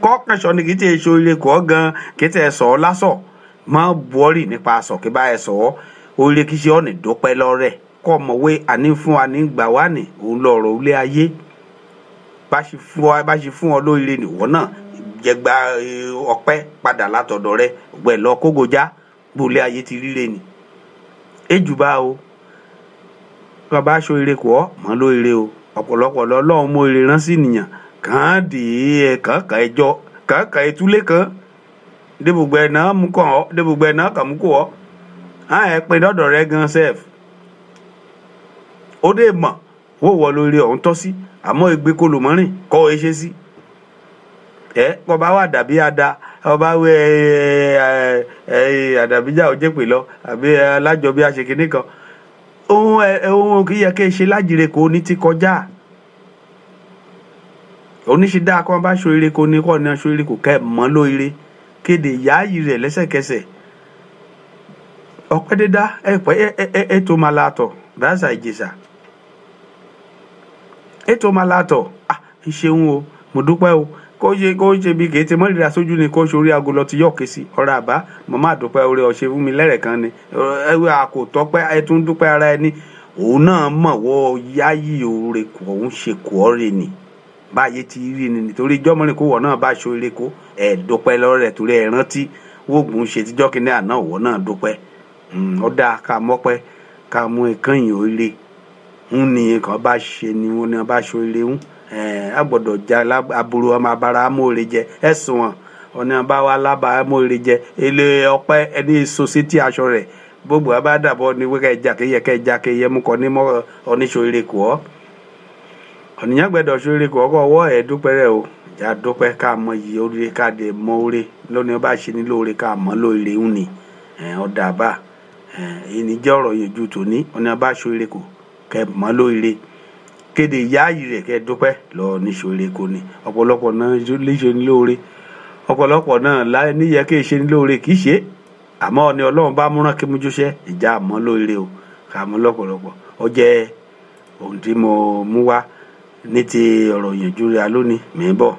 kọ́ kẹsàn-án ni kì í tẹ̀ ṣó ire kọ́ gan kì í tẹ̀ sọ̀ ọ́ lásọ̀ máa buọ́rì nípa aṣọ kí bá ẹ sọ̀ ọ́ oríire kì í ṣe ọ̀nì dúpẹ́ lọ́rẹ̀ kọ́ ọmọwé àní fún wa ní gbà wá ní òun lọ̀rọ̀ ilé ayé bá ṣe fún ọ lóríire nìwọ náà jẹgba ọpẹ́ padà látọ̀dọ̀ rẹ ọgbẹ́ lọ kógojá bó ilé ayé ti ríre ni ejùbá o kọ́ bá aṣọ ire kọ́ mọ́ lóríire o ọ̀pọ̀lọpọ̀ lọ́lọ́run mú ire rán sí nìyàn kàn án dì í kàǹkà ẹjọ́ kàǹkà ìtúlé kan débùgbò ẹ̀ náà mú kàn ọ́ débùgbò ẹ̀ náà kàn mú kò ọ́ ẹ̀ pé dọ́dọ̀ rẹ gan sef ó dé mọ̀ wó wọ lórí ọ̀hún tọ́ sí àmọ́ ìgbé kó lò mọ́rìn kọ́ ẹ ṣe sí kọ́ bá wà dàbí ada ọba wẹ àdàbíjà ò jẹ́ pè lọ àbí alájọ bí aṣèkínní kan ohun kì í yẹ kí ẹ ṣe lájire kó ní ti kọjá oníṣẹ́ dáa kọ́ bá ṣoríire kó ní kọ́ ní ṣoríire kò kẹ́ mọ́ lóríire kéde yáàyè rẹ̀ lẹ́sẹ̀kẹsẹ̀ ọpẹ́ dídá ètò máa látọ̀ dáṣà ìjẹsà ètò máa látọ̀ ìṣeun o mo dúpẹ́ o kó ṣe bí kèé tí mo ríra sójú ni kó ṣorí aago lọ ti yọ̀ọ̀kẹ́ sí ọ̀rọ̀ àbá mo máa dúpẹ́ orí ọ̀ṣẹ́ fún mi lẹ́rẹ̀ kan ni ẹwẹ́ àkótọ́pẹ́ ẹtún dúpẹ́ ara ẹni òun náà mọ̀ wọ́ yáyì òòrè kò òun ṣe kò ọ́rẹ́ ni báyé ti rí ni nítorí jọ́mọ́rin kó wọ̀ náà bá ṣoríire kó ẹ̀ dúpẹ́ lọ́rẹ̀ torí ẹ̀ rántí wóògùn ṣe tíjọ́ kínní àná òwò náà dúpẹ́ ó dáa ká mọ́pẹ́ ká mú ìkànnì oríire ń ní nǹkan bá ṣe ni wọn ní wọn bá ṣoríire ń a gbọ́dọ̀ já aburú ọmọ abara amóore jẹ ẹ̀sùn wọn ọ̀nà bá wà lába amóore jẹ ilé ọpẹ́ ẹni èso sétí aṣọ rẹ̀ gbogbo abá dàbọ̀ ní wíkẹ́ jákèyẹ mú kọ́ ní mọ́ oníṣoríire kù ọ́ ọ̀nìyàn gbẹ́dọ̀ ṣoríire kù ọkọ̀ ọwọ́ ẹ̀ dúpẹ́ rẹ̀ o ìjà dúpẹ́ ká mọ iye oríire ká dé mọ oore lónìí ọba ṣe ní lóore ká mọ lóore ń ni ọ̀dà bá èyí ni jẹ́ ọ̀rọ̀ yẹn ju tòní ọ̀nà bá ṣoríire kù kẹ́ mọ́ lóore kéde yáàyè rẹ̀ kẹ́ dúpẹ́ lọ níṣoríire kò ní ọ̀pọ̀lọpọ̀ náà léṣe ní lóore ọ̀pọ̀lọpọ̀ náà níyẹ kí ṣe ní lóore kì í ṣe àmọ́ ni Ọlọ́run bá múràn kí mójúṣẹ́ ìjà àmọ́ lóore o kà mọ́ lọ́pọ̀lọpọ̀ ó jẹ́ ohun tí mo mú wá ní ti ọ̀rọ̀ ìyànjú rẹ̀ lónìí mi bọ̀.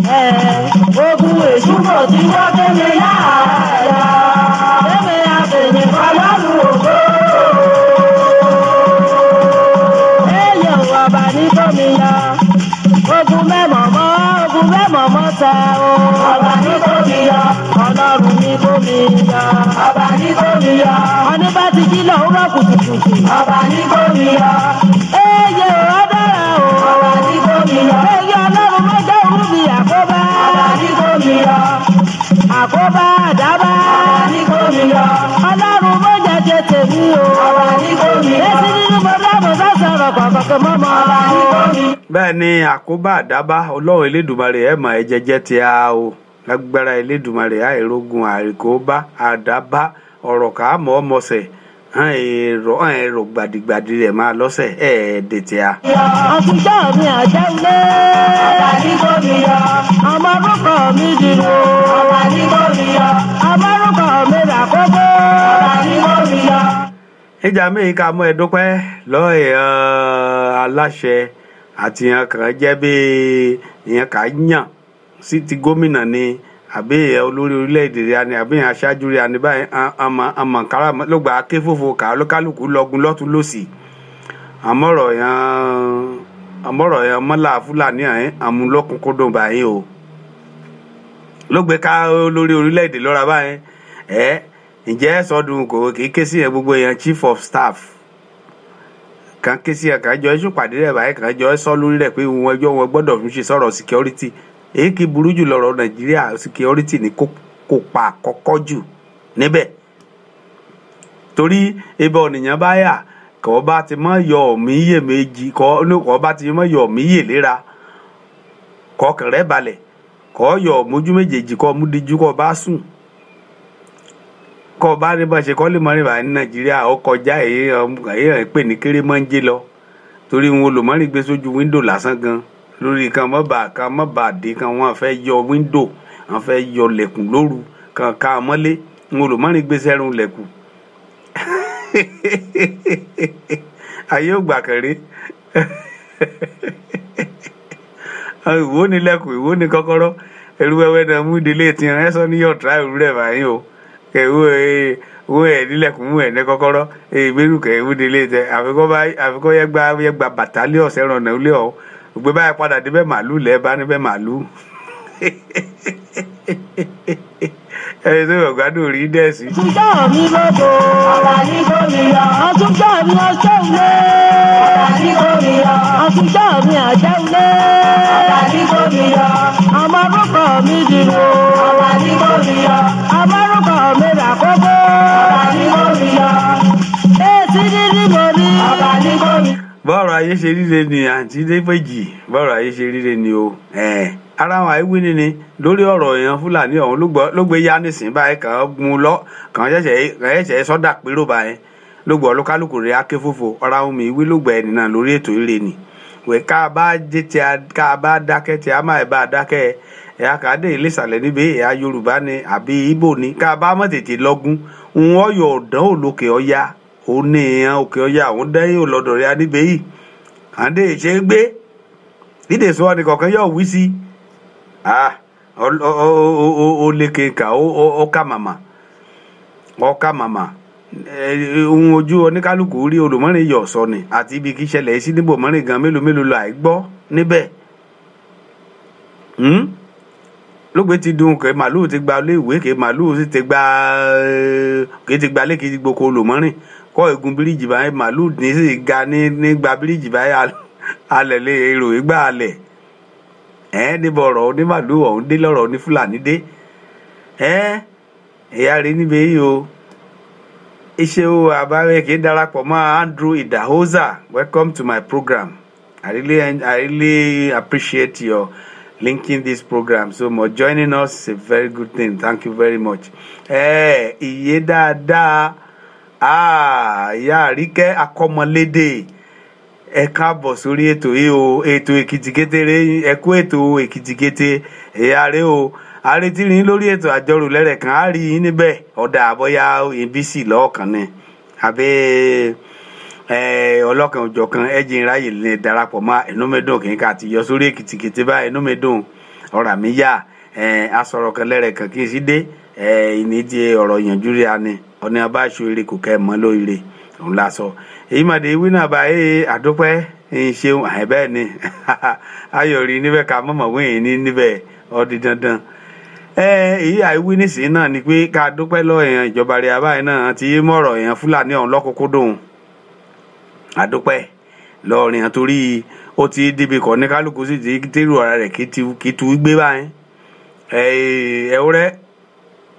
ogun èṣù kò tí wọ́n kéde láàárọ̀ kéde àfẹ̀yìn fọlọ́run ògbó. ẹ̀yẹ̀ wà bá ní gómìnà ogun mẹ́mọ̀mọ́ ta o. ọba ní gómìnà ọlọ́run ní gómìnà ọba ní gómìnà ọní bá ti jí lọ́wọ́ kùtùkùtù ọba ní gómìnà. ẹ̀yẹ̀ wà dára o. ọba ní gómìnà ẹ̀yẹ̀ ọlọ́run mọ́jọ́ òru bí àkóbá. ọba ní gómìnà àkóbá àdábá. ọba ní gómìnà ọlọ́run mọ́jọ́ tètè mí o. ọba ní gómìnà èsì nínú mọ́tàmọ́ bá sọ̀rọ̀ kọ̀ọ̀kan mọ́mọ́. ọba ní gómìnà. bẹ́ẹ̀ ni àkóbá àdábá ọlọ́run elédùmarè ẹ̀ mọ̀ ẹ̀ jẹ́jẹ́ ti a o lágbára elédùmarè àìrógun àìkóbá àdábá ọ̀rọ̀ kà á mọ̀ ọ́ mọ̀ọ́sẹ̀ ẹ̀rọ gbàdìgbàdì rẹ̀ máa lọ́sẹ̀ dètè a. àtijọ́ mi àjẹulé. ọba ní gómìnà. ọmọ orúkọ mi dìrò. ọba ní gómìnà. ọmọ orúkọ mi ràkókò. ọba ní gómìnà. ìjà mi ká mọ́ ẹ dúpẹ́ lọ́ọ̀ aláṣẹ àti ìyẹn kan jẹ́ bí ìyẹn kà yàn sí ti gómìnà ni àbí olórí orílẹ̀-èdè rẹ̀ ni àbí aṣáájú rẹ̀ ni báyìí àmọ̀kára ló gba akéfòfò ká lókàlùkù lọ́gun lọ́tún lọ́sì àmọ́rọ̀ yẹn mọ́là fúlàní àmúlọ́kùnkúndùn báyìí o ló gbé ká olórí orílẹ̀-èdè lọ́ra báyìí ǹjẹ́ sọdún kò kì í ké sí gbogbo èèyàn chief of staff kan ké sí kan jọ ẹṣù pàdé rẹ̀ báyìí kan jọ ẹ sọ lórí rẹ̀ pé wọn ẹjọ́ wọn gbọ́dọ̀ fi ṣe sọ̀rọ̀ security èyí kì í burú jù lọ́rọ̀ Nàìjíríà security ní kópa àkọ́kọ́ jù níbẹ̀ torí ebe ọ̀nìyàn bá yà kọ́ bá ti mọ́ yọ ọ̀míyè méjì kọ́ bá ti mọ́ yọ ọ̀míyè léra kọ́ kẹrẹ́ balẹ̀ kọ́ yọ mójú méjèèjì kọ́ mú díjú kọ́ bá sùn kọ́ bá ní bá ṣe kọ́ lè mọ́ rìn bá ní Nàìjíríà ó kọjá èyí pè ní kéré mọ́ ń jẹ́ lọ torí wọn olùmọ́rin gbé sójú wíńdò lásán gan lórí kan mọ́ bá dé kan wọ́n fẹ́ yọ wíńdò wọ́n fẹ́ yọ lẹ̀kùn lóru kan ká mọ́lé wọn olùmọ́rin gbé sẹ́rùn lẹ̀kùn ayé ò gbà kẹrẹ ìwọ ni lẹ̀kùn ìwọ ni kọ́kọ́rọ́ ẹrú wẹ́wẹ́ náà mú délé tí ẹ sọ ní yóò tra ìrú rẹ báyìí o kẹwọ owó ẹ nílẹ̀kùn mú ẹ ní kọ́kọ́rọ́ ìgbérù kẹwọ délé tẹ àfikọ́ yẹ gba bàtálíọ̀ sẹ́ràn náà lé ọ ògbé báyìí padà débẹ̀ màálù lẹ́ẹ̀ bá níbẹ̀ màálù ẹni tó gbàgbádùn rí dẹ́sí. Àtúntò mi lóko, ọ̀rọ̀ ní gómìnà. Àtúntò mi ọjọ́ ilé, ọ̀rọ̀ ní gómìnà. Àtúntò mi àjẹ́ ilé, ọ̀rọ̀ ní gómìnà. Àmọ́rúkọ mi dìbò, ọ̀rọ̀ ní gómìnà. Àmọ́rúkọ mi ràkókò, ọ̀rọ̀ ní gómìnà. Èsì dídí mo ní, ọ̀rọ̀ ní gómìnà. Bọ́ọ̀rọ̀ ayé ṣe ríre ni àǹtí Dépèjì bọ́ọ̀rọ̀ ayé ṣe ríre ni o ara wọn àìwí ni lórí ọ̀rọ̀ èèyàn Fúlàní ọ̀hún ló gbé yá nísìn báyìí kàn mú lọ kàn ṣẹ̀ṣẹ̀ sọ́dà pérò báyìí ló gbọ́ olúkálùkù rẹ̀ akéfòfò ọ̀rọ̀ àwọn mi ìwí ló gbọ́ ẹni náà lórí ètò ire ni wẹ̀ ká bá dákẹ́ tí a máa bá dákẹ́ ẹ̀yà kàdé ilé ìsàlẹ̀ níbi ẹ̀yà Yorùbá ni àbí Ìgbò ni ká bá mọ̀ tètè lọ́gún òun ọ̀yọ̀ ọ̀dán òlòkè ọ̀yà òun ní èèyàn òkè ọ̀yà òun dẹ́yìn òlọ́dọ̀ rẹ̀ níbẹ̀ yìí àdé ìṣe gbé dídè sọ ni kọ̀ọ̀kan yóò wí sí o leke ka o ka mama ohun ojú oníkálukú rí olùmọ́rin yọ̀ sọ ni àti ibi kí ṣẹlẹ̀ sí níbò mọ́rin gan mélòó la gbọ́ níbẹ̀ lóògbé ti dùn kẹ màlúù ti gba ilé ìwé kẹ màlúù sì ti gba lé kí ti gboko olùmọ́rin kọ́ egun bíríìjì báyìí màlúù ní sì ga ní gba bíríìjì báyìí alẹ̀ lè èrò ìgbà alẹ̀ níbo ọ̀rọ̀ onímàlúù ọ̀hún dé lọ́rọ̀ ní Fúlàní dé ẹ̀yà rí níbẹ̀ yìí o iṣẹ́ o àbárẹ̀ kì í darapọ̀ mọ́ Andrew Idahosa welcome to my program I really appreciate your linking this program so much joining us is a very good thing thank you very much iye dáadáa ìyá àríkẹ́ akọ́mọlédè ẹ káàbọ̀ sórí ètò yìí o ètò èkìtìkété ẹ kú ètò èkìtìkété ẹ̀yà rẹ o àrètí rìn lórí ètò àjọrò lẹ́rẹ̀ kan á rí yín níbẹ̀ ọ̀dà àbọ̀yá abc lọ́ọ̀kan ni àbẹ́ ọlọ́kan òjọ̀kan ẹ̀jìn ráyè lè darapọ̀ mọ́ ẹnu mẹ́dùn kì í ká ti yọ sórí èkìtìkété báyìí ẹnu mẹ́dùn ọ̀rà mi yá asọ̀rọ̀ kan lẹ́rẹ̀ kan kì í sí dé ìní ti ọ̀rọ̀ yànjú rí a ni ọ̀ní abáṣọ eré kò kẹ́ ẹ̀ mọ́ lóríire òun la sọ èyí màdé ìwé náà báyìí àdúpẹ́ ṣeun àìbẹ́ẹ̀ ni ayọ̀rí níbẹ̀ ká mọ̀mọ́ wíyìn ní níbẹ̀ ọdí dandan èyí àìwí nísìnyí náà ni pé ká dúpẹ́ lọ èèyàn ìjọba rẹ̀ abáyé náà ti mọ̀rọ̀ èèyàn Fúlàní ọ̀hún lọ́kùnkúndùn àdúpẹ́ lọ́ọ̀rìn torí ó ti débi kọ́ ní kálukú sì ti tẹ́rù ara rẹ̀ kí tu gbé báyìí ẹ̀wúrẹ́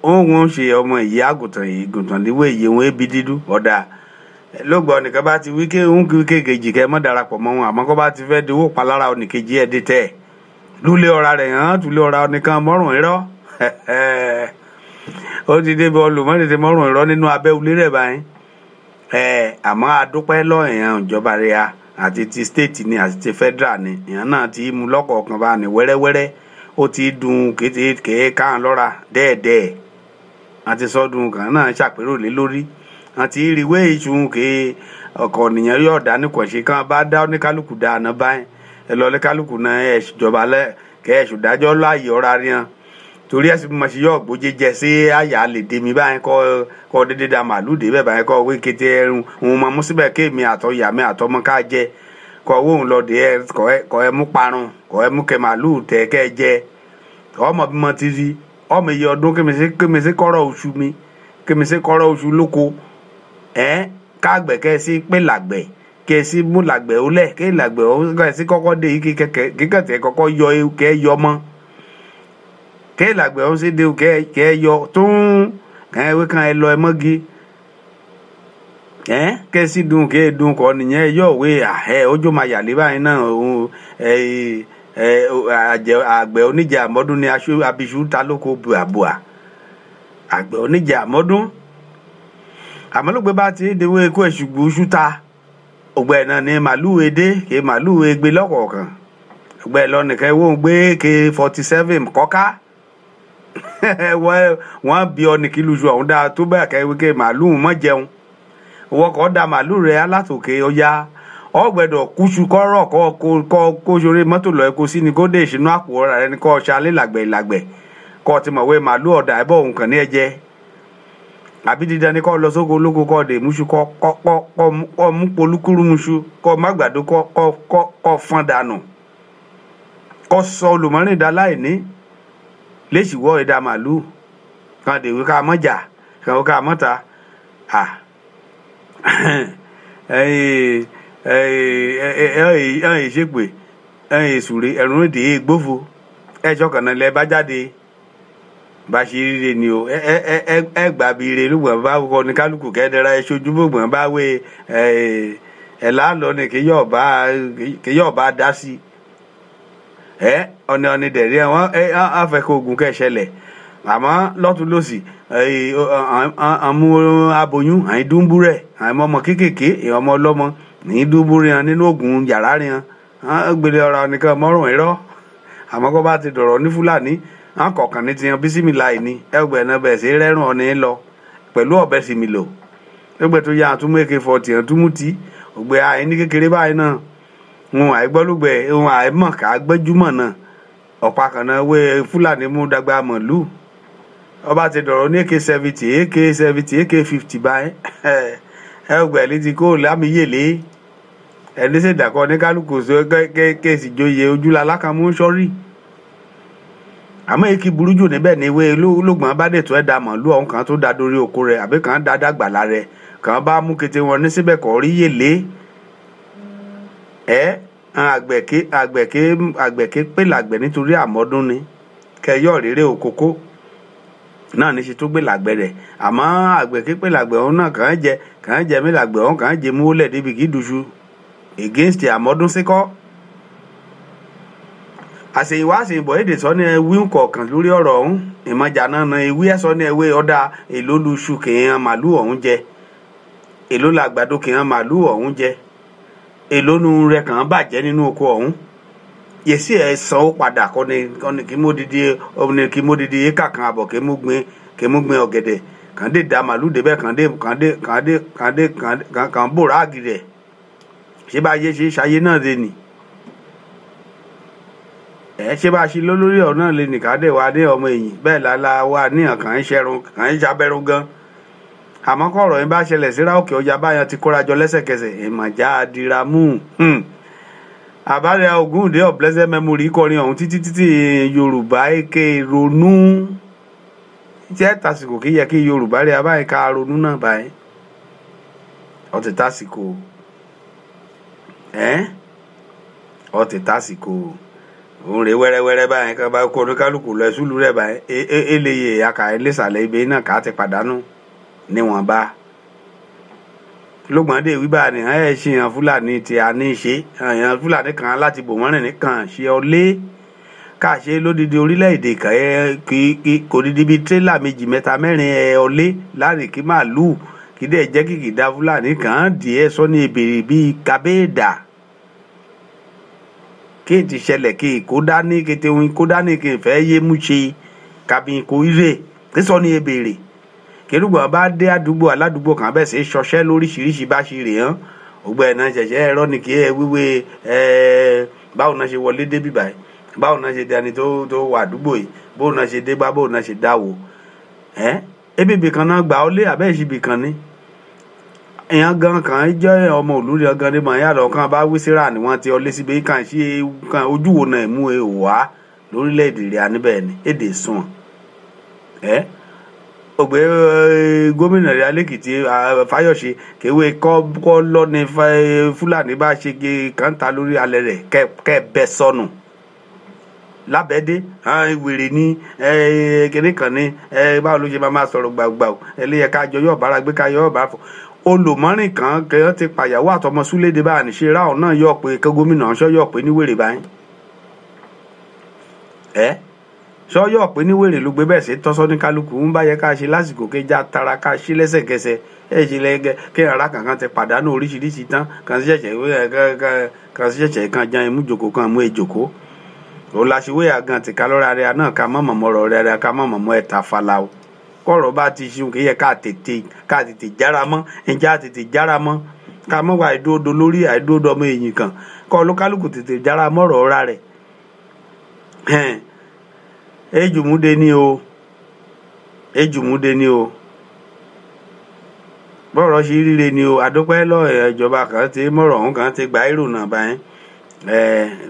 òun ṣe ọmọ ìyá àgùntàn léwé ìyè wọn ébi dídú ọ̀dà lóògbà ọ̀nìkan bá ti wí kéhùn kékejì kẹ́ mọ́ darapọ̀ mọ́ wọn àmọ́ kó bá ti fẹ́ diwó palára ọ̀nìkejì ẹ̀ dé tẹ̀ lúlé ọ̀ra rẹ̀ hàn túlé ọ̀ra ọ̀nìkan mọ́rùn irọ́ ó ti débi olùmọ́ni ti mọ́rùn irọ́ nínú abẹ́ ulé rẹ̀ báyìí àmọ́ adúpẹ́ lọ́ọ̀yàn ìjọba rẹ̀ àti ti state ni àti ti federal ni ìyẹn náà ti mú lọ́kọ̀ọ̀kan bá ní wẹ́rẹ́wẹ́rẹ́ ó ti dùn kéé káàn lọ́ra dẹ́ẹ̀dẹ́ẹ̀ àti sọ́dún kan náà ṣàpérò lé lórí àti ìrìwé ìṣùn ké ọkọ̀ nìyẹn yóò dá ní kọ̀ṣe kan bá dá oníkálukú dá àná báyìí ẹ lọ oníkálukú náà ẹ ṣèjọba kẹ ẹ ṣùdájọ́ láàyè ọ̀rá ríyan torí ẹ̀sìn bí mo ṣe yọ ògbójé jẹ sí àyà lè dé mi báyìí kọ́ dédé da màálù dé bẹ́ẹ̀ báyìí kọ́ wé kété ẹrun òun mọ̀ mú síbẹ̀ kéèmí àtọ̀ ìyá mi àtọmọ ká jẹ kọ́ owó òun lọ dé ẹ kọ́ ẹ mú parun kọ́ ẹ mú kẹ màálù tẹ kẹ́ ẹ jẹ ọmọ bí mo ti rí ọmọ iye ọdún kémi sí kọ́rọ̀ oṣù mi kémi sí kọ́rọ̀ oṣù lóko káàgbẹ̀ kẹ́ ẹ sí pé làgbẹ̀ kẹ́ ẹ sí mú làgbẹ̀ ó lẹ̀ kẹ́ ẹ làgbẹ̀ ó kẹ́ ẹ sí kọ́kọ́ dé yìí kíkẹ́tẹ̀ kọ́kọ́ yọ kẹ́ ẹ yọ mọ́ ke lagbe on se de ke yo tun kan we kan e lo e mogi ke si dun ke dun ko niyan yo we ojo ma ya le bayin na àgbẹ̀ oníjà àmọ́dún ni abiṣu ta lóko buabua àgbẹ̀ oníjà àmọ́dún àmọ́lógbé bá ti dewé kó ẹ̀ṣùgbù ṣúta ògbẹ́ náà ni màlúù edé kí màlúù egbe lọ́kọ̀ọ̀kan ògbẹ́ lọ́nìkan wọ́n gbé K47 kọ́ká wọ́n bí ọ ní kí lùsù ọ̀hún dáa tó bẹ́ẹ̀ kẹ́wé kí màlúù mọ́ jẹun wọ́n kọ́ da màlúù rẹ̀ alátòkè ọya ọgbẹdọ kúṣu kọrọ kó sórí mọ́tò lọ ẹkọ sí ni kó dé ìṣínú àpò ọ̀rà rẹ ni kó ṣalé làgbẹ̀ kó ti mọ̀wé màálù ọ̀dà ẹ̀bọ̀ òun kàn ní ẹ̀jẹ̀ àbí dídán ni kó lọ sóko ológo kó dé muṣu kó mú polúkúrú muṣu kó má gbàdo kó fọ́n dànù kó sọ olùmọ́rin dá láì ní léṣì wọ́ ìdá màálù kan dèwé ká mọ́jà kan ó ká mọ́ta ìṣèpè ìṣúre ẹ̀rùn èdè gbófo ẹjọ́ kan náà lẹ bá jáde bá ṣe ríre ni o gbà bí ire lùgbọ̀n bá wọ ní kálukú kẹ́dẹ́ra ẹ ṣojú gbọ̀ngbọ̀n bá wé ẹ̀ láàlọ́ ni kí yóò bá dá sí ọ̀nì dẹ̀rí wọn fẹ́ kó ogun kẹ́ṣẹlẹ̀ àmọ́ lọ́tún lọ́sì àmú aboyún àìdúnbúrẹ̀ àìmọ́mọ́ kéékèèké ọmọ ọlọ́mọ ní dúbúrẹ́ hàn nínú oògùn yàrá rẹ̀ hàn gbélé ọ̀rọ̀ nìkan mọ́rùn ẹ̀rọ àmọ́ kó bá ti dọ̀rọ̀ ní fúlàní hàn kọ̀ọ̀kan ní tiyan bísímìláì ní ẹgbẹ́ náà bẹ̀ sí rẹ́rùn ọ̀nì lọ pẹ̀lú ọ̀bẹ sì mi lò ẹgbẹ́ tó yá àtúmọ̀ AK-40 àtúmọ̀ tí ògbẹ́ àìní kékeré báyìí náà wọn àìgbọ́lùgbẹ́ wọn àìmọ̀ ká gbẹ́júmọ̀ náà ọ̀pá kan náà wé fúlàní mú dàgbà mọ̀lú ọba ti dọ̀rọ̀ ní AK-70 AK-50 báyìí ẹgbẹ́ ní ti kó lámìyèlé ẹni ṣe dàkọ ní kálukú sọ kéèsì joyè ojúlá alákàmú sọrí àmọ́ èkì burú jù níbẹ̀ ní ìwé olóògbọ́n bá dètò ẹ̀dá mọ̀lú ọ̀hún kan tó da dórí oko rẹ̀ àbí kan dáadáa gbàlà rẹ̀ kan bá mú kété wọn ní síbẹ̀ kọ́ rí yèlé àgbẹ̀ké pé làgbẹ̀ nítorí àmọ́dún ni kẹyọ̀ rere òkókó náà ní ṣe tó gbé làgbẹ̀ rẹ̀ àmọ́ àgbẹ̀ké pé làgbẹ̀ ọ̀hún náà kàn jẹ́ mí làgbẹ̀ ọ̀hún kàn jẹ́ mú lẹ̀ débi kí dùṣu against àmọ́dún síkọ́ àṣèyìnwá àṣèyìnbọ̀ èdè sọ ní ewì kọ̀ọ̀kan lórí ọ̀rọ̀ ọ̀hún ìmọ̀jà náà na ewì ẹ̀ sọ ní ewé ọ̀dà èló luṣu kìíyan màálù ọ̀hún jẹ èló làgbàdo kìíyan màálù ọ̀hún jẹ èló nu rẹ̀ kàn bàjẹ́ nínú oko ọ̀hún yèsí ẹ̀ san ó padà kọ́ni kí mo didi éka kan àbọ̀ kí mo gbin ọ̀gẹ̀dẹ̀ kàn dé da màálù débẹ̀ kàn bòrá àgì rẹ̀ ṣé bá yé ṣe ṣayé náà lè nì ṣé bá ṣe lólórí ọ̀ náà lè nì ká dé wa ní ọmọ èyìn bẹ́ẹ̀ lálá wa níyàn kàn ń ṣẹrun kàn ń ṣabẹ́rún gan àmọ́ kọ̀ọ̀rọ̀ yín bá ṣẹlẹ̀ síra òkè ọjà báyọ̀ ti kórajọ lẹ́sẹ̀kẹsẹ̀ ìmọ̀já adiramu àbálẹ̀ Ògúndé of blessed memory kọrin ọ̀hún títí Yorùbá èké ronú jẹ́ tàsìkò kí yẹ kí Yorùbá rí abáyé ká ronú náà báyìí ọtí tàsìkò ọtí tàsìkò òun rè wẹ́rẹ́wẹ́rẹ́ báyìí ká bá kó oníkálukú lọ ẹ̀sùlù rẹ̀ báyìí eléyè àkàrẹ́ lẹ́sàlẹ̀ ibẹ̀ náà ká ti pàdánù níwọ̀nba lógbọ̀ndé wíbà ní ẹ̀ ṣe hàn Fúlàní tí a ní ṣe hàn Fúlàní kan láti bò wọ́n rìn nìkan ṣe ọlé káṣe lódìdí orílẹ̀-èdè kan kò dídí bíi tírélà méjì mẹ́ta mẹ́rin ọlé láàrin kí màálù kí dẹ̀ jẹ́ kìkì dá Fúlàní kan díẹ̀ sọ ní ìbèrè bíi kábéèdà kí ti ṣẹlẹ̀ kí kó dání kété ohun kó dání kí n fẹ́ yé mú ṣe kàbí kó ire kí sọ ní ìbèrè kérúgbọ̀n bá dé àdúgbò aládùúgbò kan bẹ́ẹ̀ sì ṣọṣẹ́ lóríṣiríṣi bá ṣe rè hàn ògbẹ́ náà ṣẹ̀ṣẹ̀ ẹ̀rọ ni kí ẹ wíwé báwo náà ṣe wọlé débí báyìí báwo náà ṣe dání tó wà àdúgbò yìí báwo náà ṣe dé bá báwo náà ṣe dáwò ebi ibìkan náà gbà ó lé àbẹ́ ìṣibì kan ní èèyàn gan kan jẹ́ ọmọ òlúri ọgán ní mọ̀ yàtọ̀ kan bá wí síra ni wọ́n ti ọlé síbi kan ṣe ojú wo náà mú wá lórílẹ̀‐èdè rẹ̀ níbẹ̀ ni èdè sùn ògbé gómìnà rẹ̀ alẹ́kìtì Fáyọ̀ṣe kéwé kọ́ lọ́ni Fúlàní bá ṣe kàńtà lórí alẹ́ rẹ̀ kẹ́ bẹ́ sọnù lábẹ́dé wèrè ní kíní kan ní báwo ló ṣe máa sọ̀rọ̀ gbàgbà ẹlẹ́yẹ kájọ yóò bára gbé ká yóò bá fọ olùmọ́rìn kan kẹ́hìn ti pàyàwó àtọmọ súlédè báyà ní ṣe ráhùn náà yóò pé kí gómìnà ṣọ́ yóò pé ní wèrè báyìí ṣọ́ yóò pé ní wèrè ló gbé bẹ́ẹ̀ sí tọ́sọ́ ní kálukú ń bá yẹ ká ṣe lásìkò kéjà tara ká ṣe lẹ́sẹ̀kẹsẹ̀ ṣe lẹ́gẹ́ kí ara kankan ti pàdánù oríṣiríṣi tán kan sí ṣẹ̀ṣẹ̀ kan jan imú jòkó kan mú ejòkó òun la ṣe wéyà gan ti ká lọ́ra rẹ̀ náà ká mọ̀ mọ̀mọ́ rẹ̀ ká mọ̀ mọ̀mọ́ ẹ̀ta fala o kọ̀rọ̀ bá ti ṣeun kì í yẹ ká tètè jára mọ́ ẹ̀já tètè jára mọ́ ká mọ̀ wá àìdúró lórí àìdúró ọmọ èyìn kan kọ́ olúkálùkù tètè jára mọ́rọ̀ ọ̀ra rẹ̀ ejùmúdé ni o bọ́rọ̀ ṣe ríre ni o àdópẹ́ lọ ìjọba kan ti mọ̀rọ̀ ọ̀hún kan ti gba èrò náà báyìí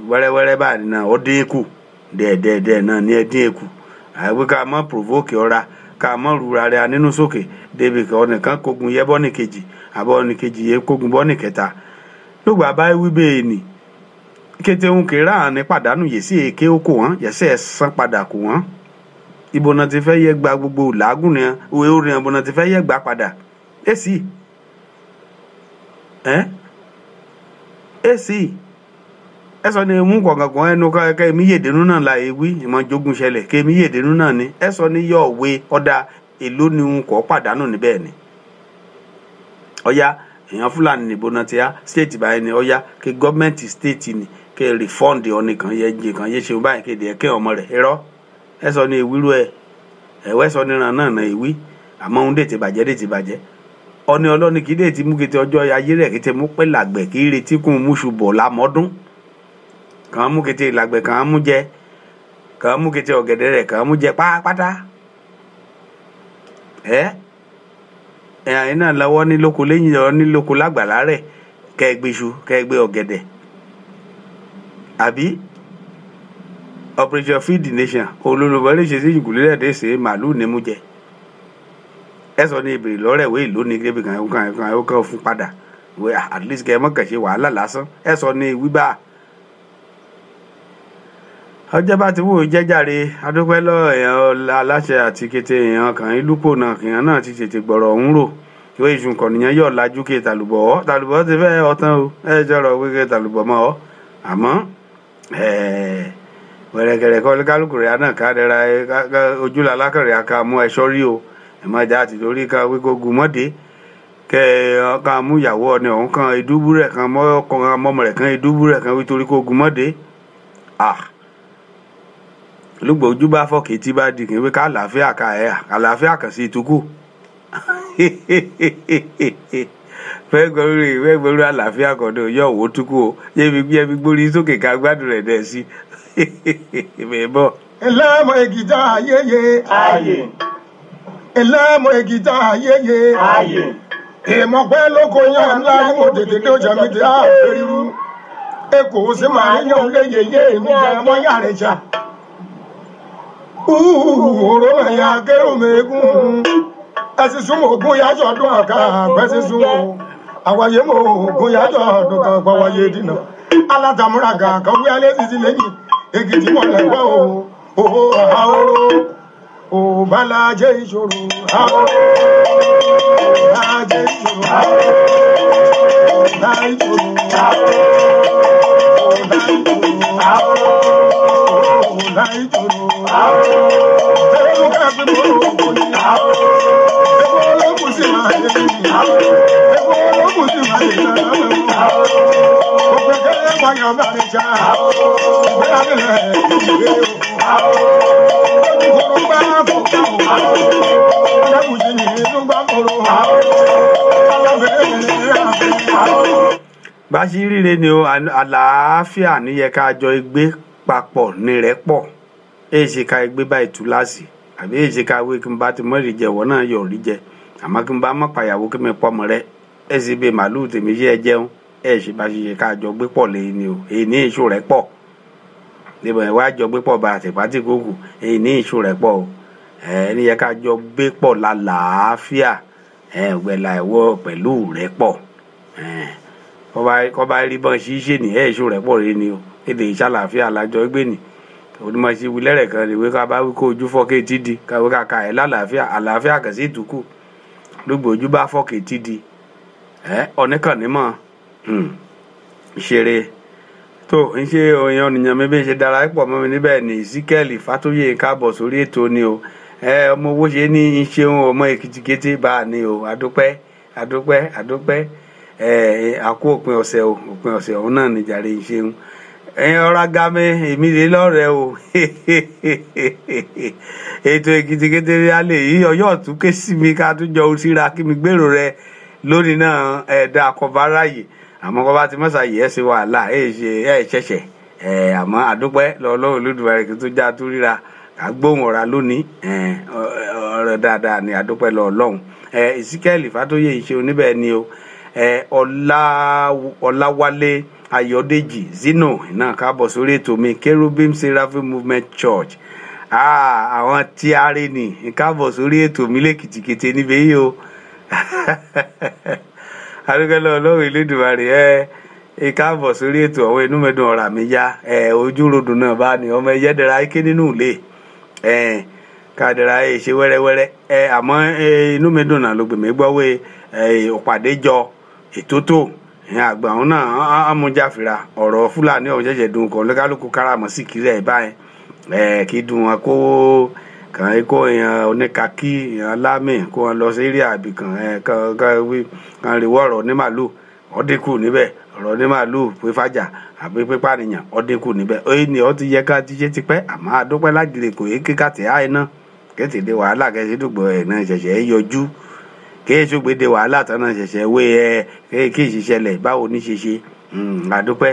wẹ́rẹ́wẹ́rẹ́ báyìí náà ó dín kù dẹ́ẹ̀dẹ́ẹ̀dẹ́ náà ní ẹ dín kù àìwé ká mọ́ provoke ọ̀ra ká mọ́ rura rẹ̀ nínú sókè débi kan ọ̀nìkan kógun yẹ bọ́ọ̀nì kejì àbọ̀ ọ̀nì kejì yẹ kógun bọ́ọ̀nì kẹta lóògbà báyìí wí bẹ́ẹ̀ ni kété ń kéré àní pàdánù yè sí èké ó kò wọ́n yẹsẹ̀ san padà kò wọ́n ibo náà ti fẹ́ yẹ gba gbogbo làágùn ni òwe orin ibo náà ti fẹ́ yẹ gbà padà èsì ẹ sọ ni mú kọ̀ọ̀kan ẹnu kẹ́ mi yèdénú náà la ewì ìmọ̀ jogun ṣẹlẹ̀ kẹ́ mi yèdénú náà ni ẹ sọ ni yọ òwe ọ̀dà èló ni ń kọ́ pàdánù níbẹ̀ ni ọ̀ya èèyàn fúlàní nìbò náà ti yá stéètì báyìí ni ọ̀ya kí gọ́ọ̀mẹ̀ntì stéètì ni kẹ́ rìfọ́ǹdì ọ̀nìkan yẹ jẹ kan yẹ ṣeun báyìí kéde ẹ̀kẹ́ ọmọ rẹ̀ ẹ̀rọ ẹ sọ ni ìwúrú ẹ̀wẹ́ sọ ni ràn náà ìwí àmọ́ òun dè ti bàjẹ́ ọ̀ni ọlọ́ni kì í dè ti mú kété ọjọ́ ayé rẹ̀ kété mú pẹ́ làgbẹ̀ kì í retí kún múṣu bọ̀ lámọ́dún kàn mú kété làgbẹ̀ kàn mú jẹ kàn mú kété ọ̀gẹ̀dẹ̀ rẹ̀ kàn mú jẹ pátápátá ẹ̀yìn náà lọ́wọ́ ní lóko lẹ́yìn lọ́wọ́ ní lóko lágbàlá rẹ̀ kẹ́ẹ̀gbẹ́sù kẹ́ẹ̀gbẹ́ ọ̀gẹ̀dẹ̀ àbí operation feed the nation olólùbọ̀ lè ṣe sí ìgùlélẹ̀ dé ṣe màálù ní mú jẹ ẹ sọ ní ìbèrè lọ́rẹ̀ wé ìlú ní kébì kan ó kàn fún padà wé at least kẹ́ ẹ mọ̀kàn ṣe wàhálà lásán ẹ sọ ní wíbà ọjọ́ bá ti wò jẹ́jàre adúpẹ́ lọ èèyàn aláṣẹ àti kété èèyàn kan ìlúpọ̀ náà kìyàn náà ti tètè gbọ̀rọ̀ ọ̀hún rò ìwé ìṣùnkọ̀ nìyẹn yọ̀ lajú ké tàlùbọ̀ ti fẹ́ ọtán o ẹ jọrọ̀ wíkẹ tàlùbọ̀ mọ́ ọ àmọ́ wẹ̀rẹ̀kẹ̀rẹ̀ kọ́ kálukú rẹ̀ náà ká dẹ́ra ojúlá alákàrẹ̀ aka mú ẹ̀ṣọ́ rí o ẹ̀mọ́jà àti torí ká wíkógun mọ́dé kẹ́ ọkàn mú ìyàwó ọ̀nì ọ̀hún kan ìdúbú rẹ̀ kan mọ́mọ́ rẹ̀ kan ìdúbú rẹ̀ kan wí torí kógun mọ́dé lùgbò ojú bá fọ́ọ̀kì tí bá di kì í wí ká àlàáfíà kàn sí ìtukù fẹ́ gbọ́rú àlàáfíà kan ní òye ọ̀wọ́ túkú o yẹ́bi gbórí sókè ká gbádùn rẹ̀ dẹ̀ sí bẹ́ẹ̀ ẹlẹ́mọ ègìtà ayẹyẹ ayé ẹlẹ́mọ ègìtà ayẹyẹ ayé èèmọ̀ pẹ́ lóko yan ńlá ní mo tètè dé ọjà mi ti á fẹ́rírú èkó sí màá yan léyè yé mi jẹ́ mọ́ yàrá ìjà òró ẹ̀yà kérò mẹ́gùn ẹ̀sìn súnmọ́ ògùn yájọ́ ọdún àká àgbẹ̀sìn súnmọ́ àwáyé mọ́ ògùn yájọ́ ọdún kan gbọ́wáyé dínà alátàmúragà kan wí alẹ́ sísí lẹ́yìn èkìtì mọ̀lẹ́gbọ́ òhò àhóró òbálàjẹ́ ìṣòro àhóró òbálàjẹ́ ìṣòro àhóró òbálàjẹ́ ìṣòro àhóró òbálàjẹ́ ìṣòro àhóró òbálàjẹ́ ìṣòro àhóró ẹ̀rọ káfí mọ́ òkú ni àhóró ẹ̀kọ́ olókùn sí máa yẹ ní àhóró ẹ̀kọ́ olókùn sí máa yẹ ní àhóró òpèkẹ́ wáyà bá rẹ̀ já àhóró ìgbéyàwó rẹ̀ ìgbé àhóró ojúkòrò bá fòkà àhóró ọ̀dẹ́kùn sí ní ìlú bá kòrò àhóró alábẹ̀rẹ̀ àhóró. bá ṣe ríre ni o àlàáfíà níyẹ ká jọ gbé papọ̀ ní rẹ̀ pọ̀ èyí ṣe ká gbé báyìí túláàsì àbí èyí ṣe ká wé kí n bá ti mọ́ rí jẹ wọ́n náà yọ̀ rí jẹ àmọ́ kí n bá mọ́ pàyàwó kí mi pọ́ mọ́ rẹ ẹ̀ sì bẹ màálùú tèmi ṣe ẹ jẹun ẹ̀ ṣe bá ṣe ká jọ gbé pọ̀ lẹ́yìn ni o èyí ní ìṣó rẹ̀ pọ̀ níbo ẹ̀ wá jọ gbé pọ̀ bá àtìpátì kókù èyí ní ìṣó rẹ̀ pọ̀ o ẹ̀ níyẹ ká jọ gbé pọ̀ lálàáfíà ẹ̀ gbẹ̀là ẹ̀wọ̀ pẹ̀lú rẹ̀ pọ̀ kọ́ bá rí bọ́n ṣíṣe ní ẹ̀ ìṣó rẹ̀ pọ̀ rẹ ni o èdè ìṣàlàáfíà lájọ gbé ni onímọ̀ ṣe wí lẹ́rẹ̀ kan ìwé ká bá wí kó ojú fọ́kẹ́ tí di káwé kàkà ẹ̀ lálàáfíà àlàáfíà kàn sí ìtúkù lóògbé ojú bá fọ́kẹ́ tí di ọ̀nìkànnímọ̀ ìṣeré tó ń ṣe òyìn ọ̀nìyàn mi bí ṣe darapọ̀ mọ́ mi níbẹ̀ ní Ezekiel Fatoye káàbọ̀ sórí ètò ni o ọmọ owó ṣe ní ìṣeun ọmọ Èkìtì kété bá a ní o adúpẹ́ àkó òpin ọ̀sẹ̀ òun náà nìjàre ìṣeun ọ̀rọ̀ agami èmi lè lọ́rẹ̀ o ètò Èkìtì kété alẹ́ yìí ọyọ́ ọ̀tún ké sí mi ká tún jọ síra kí mi gbèrò rẹ lónìí náà ẹ̀dá àkọ́báráyè àmọ́ kọ́ bá ti mọ́sà yìí ẹ̀ ṣe wàhálà ṣẹ̀ṣẹ̀ àmọ́ àdúpẹ́ lọ́wọ́ Olódùmarè kí tó já tó ríra ká gbóhùn ọ̀rá lónìí ọ̀rọ̀ dáadáa ni àdúpẹ́ lọ Ọlọ́run Ezekiel Fatoye ìṣe oníbẹ̀ ni o Ọláwálé Ayọ̀dèjì Zino náà káàbọ̀ sórí ètò mi Cherubim Seraphim Movement Church àwọn tí a rí ni káàbọ̀ sórí ètò mi lẹ́kìtì kété níbẹ̀ yìí o adúgbò Ọlọ́run Elédùmarè káàbọ̀ sórí ètò àwọn inú mẹ́dùn ọ̀rà mi yá ojú rodò náà bá ní ọmọ ẹ̀yẹ́ dẹ̀ra ike nínú ilé kádẹ̀ra ṣe wẹ́rẹ́wẹ́rẹ́ àmọ́ inú mẹ́dùn náà ló gbèmí gbọ́wé òpàdé jọ ètò tó àgbà òun náà amújáfìrà ọ̀rọ̀ Fúlàní ọ̀hún ṣẹ̀ṣẹ̀ dùn kan lọ́kàlùkù káràmọ́ sí kiri ẹ̀ báyìí kí dùn wọn kó kàn kó èèyàn oníkàkí èèyàn lámì kó wọn lọ sí eré àbí kan rí wọ́ọ̀rọ̀ ní màlúù ọ̀dínkù níbẹ̀ ọ̀rọ̀ ní màlúù pé fàjà àbí pípa nìyàn ọ̀dínkù níbẹ̀ oyin ni ọ ti yẹ ká ti ṣe tipẹ́ àmọ́ àdúpẹ́ lágìrì kò yé kíkà tẹ̀ áì náà kẹ́tẹ̀dé wàhálà kẹ́sì dùgbọ̀ ẹ̀ náà ṣẹ̀ṣẹ̀ yọjú kéèṣù gbèdé wàhálà tán náà ṣẹ̀ṣẹ̀ wé kí ìṣiṣẹ́lẹ̀ báwo ní ṣe ṣe àdúpẹ́